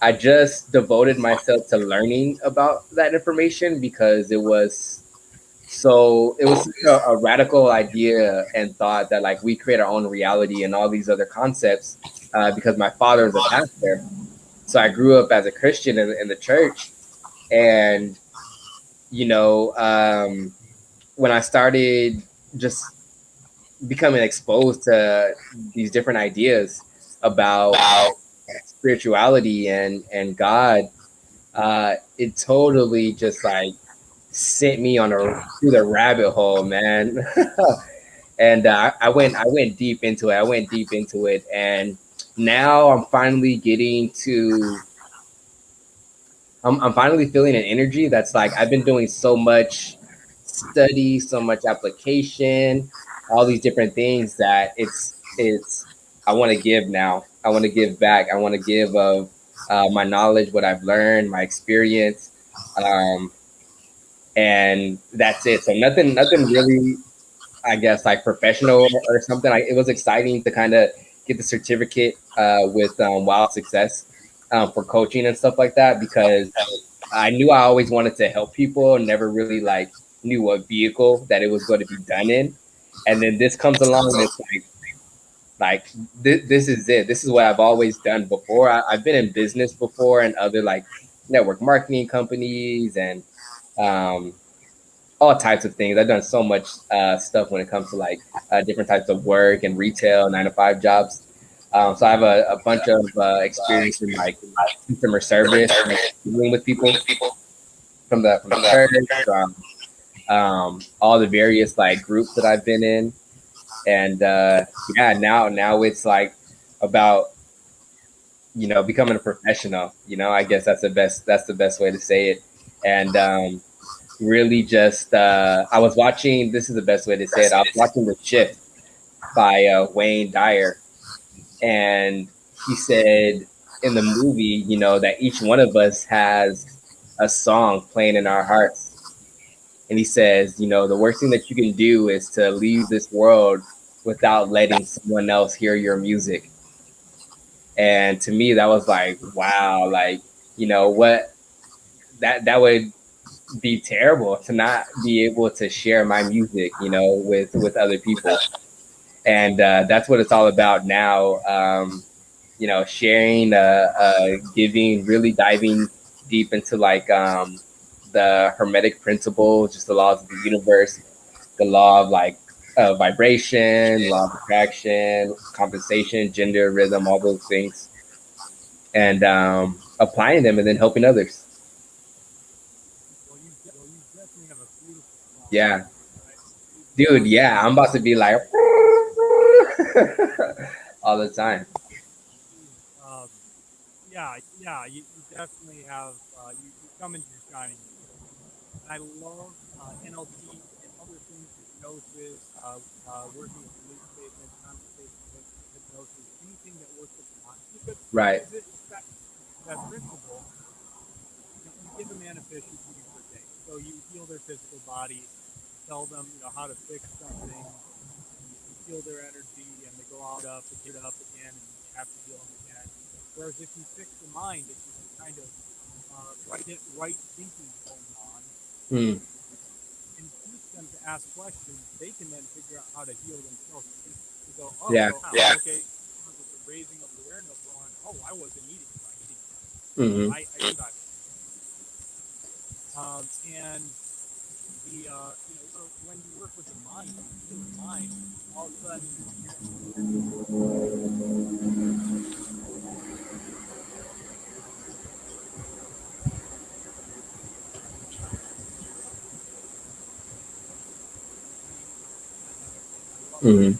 I just devoted myself to learning about that information because it was such a radical idea and thought that like we create our own reality and all these other concepts, because my father is a pastor. So I grew up as a Christian in the church, and you know, when I started just becoming exposed to these different ideas about spirituality and God, it totally just like sent me on a through the rabbit hole, man. And I went deep into it. I went deep into it, and now I'm finally feeling an energy that's like I've been doing so much study, so much application, all these different things that it's I want to give now. I want to give back. I want to give of my knowledge, what I've learned, my experience, um, and that's it. So nothing really, I guess, like professional or something. It was exciting to kind of get the certificate with Wild Success for coaching and stuff like that, because I knew I always wanted to help people and never really like knew what vehicle that it was going to be done in. And then this comes along and it's this is it. This is what I've always done before. I've been in business before and other like network marketing companies and um, all types of things. I've done so much stuff when it comes to like different types of work and retail, 9 to 5 jobs. So I have a bunch of experience in like customer service, like dealing with people from the church, from all the various like groups that I've been in, and yeah, now it's like about becoming a professional. I guess that's the best way to say it, and really just I was watching. This is the best way to say it. I was watching The Shift by Wayne Dyer, and he said in the movie, you know, that each one of us has a song playing in our hearts. And he says, you know, the worst thing that you can do is to leave this world without letting someone else hear your music. And to me, that was like, wow, like, you know what, that would be terrible to not be able to share my music, you know, with other people. And that's what it's all about now. You know, sharing, giving, really diving deep into like the hermetic principle, just the laws of the universe, the law of like vibration, law of attraction, compensation, gender, rhythm, all those things, and applying them and then helping others. Well, you definitely have a beautiful song. Yeah, Right? dude. Yeah, I'm about to be like all the time. Um, yeah, you definitely have, you come into your shining. I love NLP and other things, hypnosis, working with belief statements, conversation hypnosis, anything that works with the mind. Right. Because that principle, you give a man a fish, you feed him for a day. So you heal their physical body, tell them, you know, how to fix something, you feel their energy, and they go out up and get up again, and you have to heal them again. Whereas if you fix the mind, if you kind of get right thinking going on, Hmm. and teach them to ask questions, they can then figure out how to heal themselves. To go, oh, Yeah. so, yeah, okay, with the raising of awareness on, oh, I wasn't eating right. Hmm. I got it. And the, you know, so when you work with the mind, you heal the mind, all of a sudden, I love it. Hmm.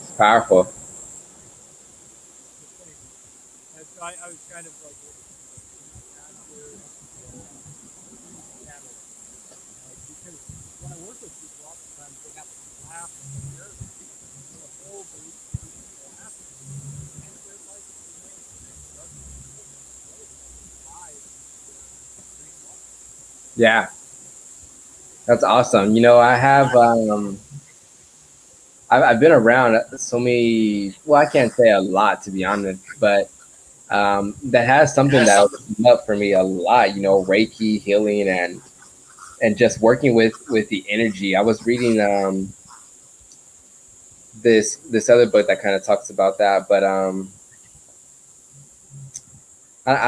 It's powerful. And so I was kind of like, after channel, like, because when I work with people, oftentimes they have a laugh and share the whole belief laugh, and they're like, Yeah, that's awesome. You know, I have I've been around so many. Well, I can't say a lot to be honest, but that has something that opened up for me a lot. You know, Reiki healing and just working with the energy. I was reading this other book that kind of talks about that, but I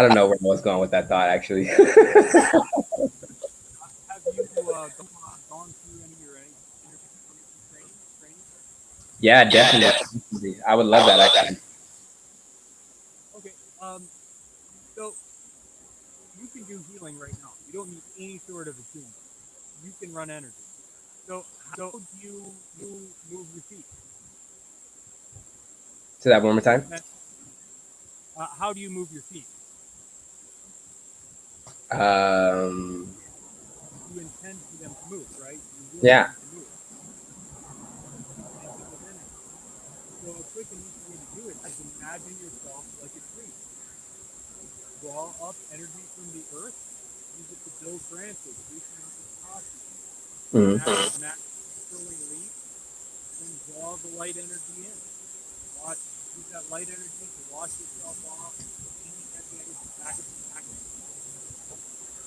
don't know where I was going with that thought actually. have you gone through any or any training? Yeah, definitely. I would love that actually. Okay, so you can do healing right now. You don't need any sort of attunement. You can run energy. So how do you move your feet? Say that one more time. How do you move your feet? Um, You intend for them to move, right? You will yeah. them to move. And with energy. So a quick and easy way to do it is imagine yourself like a tree. Draw up energy from the earth, use it to build branches, reaching out to the cosmos. Mhm. Naturally leaf, and draw the light energy in. Use that light energy to wash yourself off, any heavy energy back to back.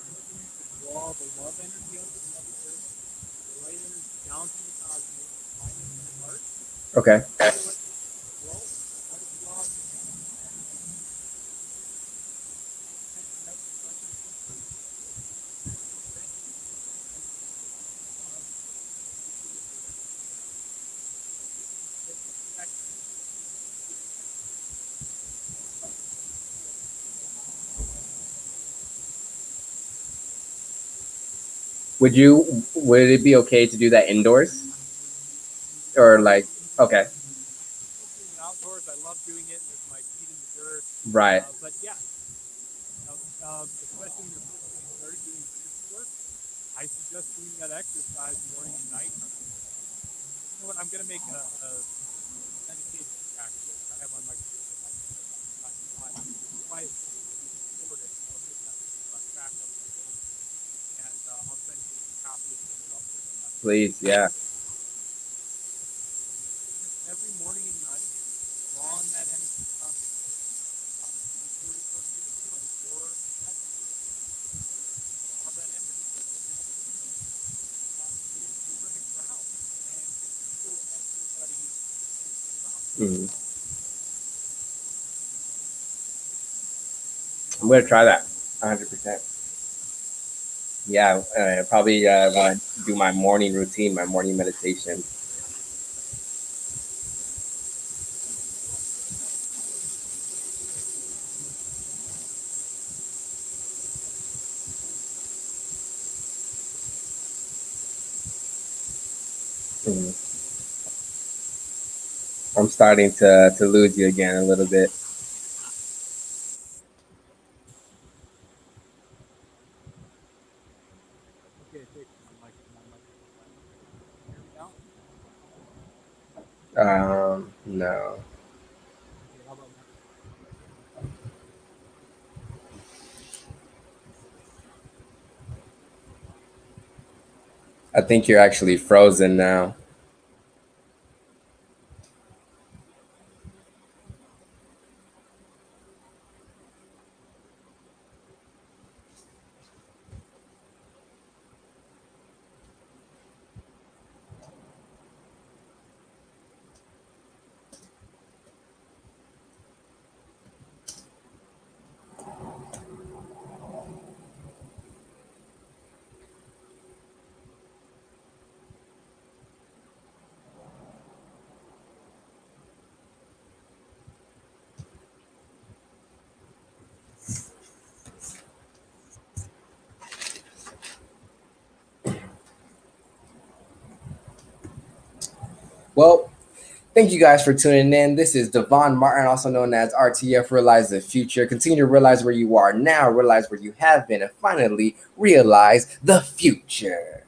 Continue to draw the love energy out of the earth, the light energy down to the cosmos, find it in your heart, Okay. feel it grow, let it draw. Would it be okay to do that indoors or like? Okay. Being outdoors, I love doing it with my feet in the dirt. Right. But yeah, especially when you're first getting started doing bridge work, I suggest doing that exercise morning and night. You know what? I'm gonna make a meditation track that I have on my wife record it. I'll get that track on my phone, and I'll send you a copy of it. I'll put it on Please. Yeah. just every morning and night. Draw on that energy concentrate. Before you go to your ceiling, or draw that energy. You're going to ground, and you feel everybody around you. Mhm. I'm gonna try that. 100%. Yeah. Probably when I do my morning routine, my morning meditation. Mhm. I'm starting to lose you again a little bit. Okay, take my mic. Can you hear me now? No. Okay, how about now? I think you're actually frozen now. Well, thank you guys for tuning in. This is Devon Martin, also known as RTF Realize the Future. Continue to realize where you are now, realize where you have been, and finally realize the future.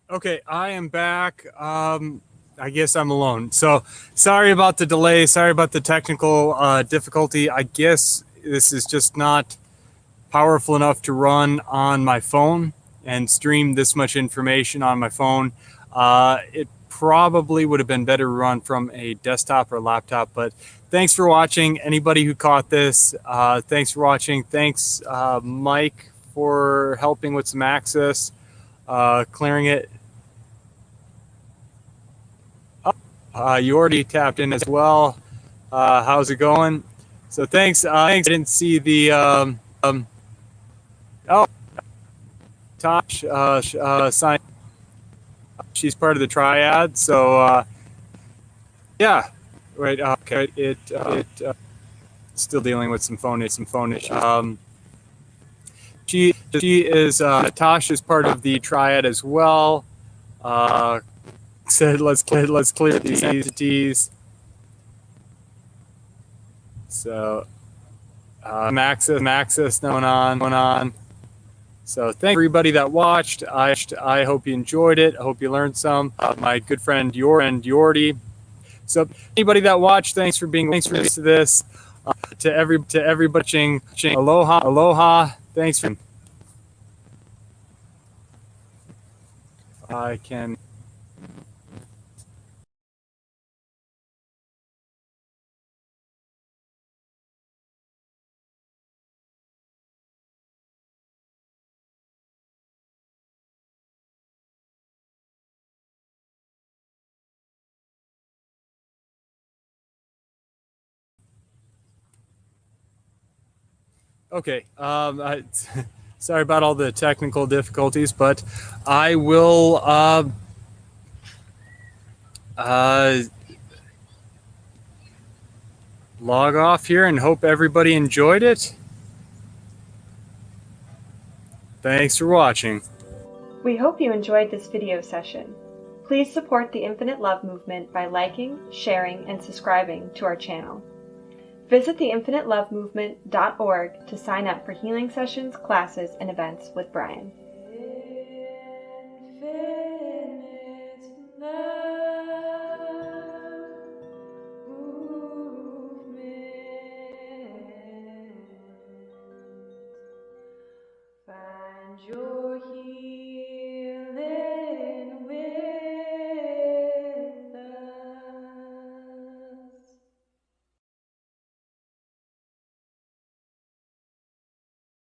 Okay, I am back. I guess I'm alone. So sorry about the delay. Sorry about the technical difficulty. I guess this is just not powerful enough to run on my phone and stream this much information on my phone. It probably would have been better to run from a desktop or laptop, but thanks for watching. Anybody who caught this, thanks for watching. Thanks, Mike, for helping with some access, clearing it. You already tapped in as well. How's it going? So thanks. Thanks. I didn't see the oh, Tosh sign. She's part of the triad. So yeah, right. Okay. It still dealing with some phone issues. She is Tosh is part of the triad as well. Said let's clear these entities. So access going on. So thank everybody that watched. I hope you enjoyed it. I hope you learned some. My good friend Yordi. So anybody that watched, thanks for listening to this. To everybody watching, aloha. Thanks for. I can. Okay. Sorry about all the technical difficulties, but I will log off here and hope everybody enjoyed it. Thanks for watching. We hope you enjoyed this video session. Please support the Infinite Love Movement by liking, sharing, and subscribing to our channel. Visit theinfinitelovemovement.org to sign up for healing sessions, classes, and events with Brian.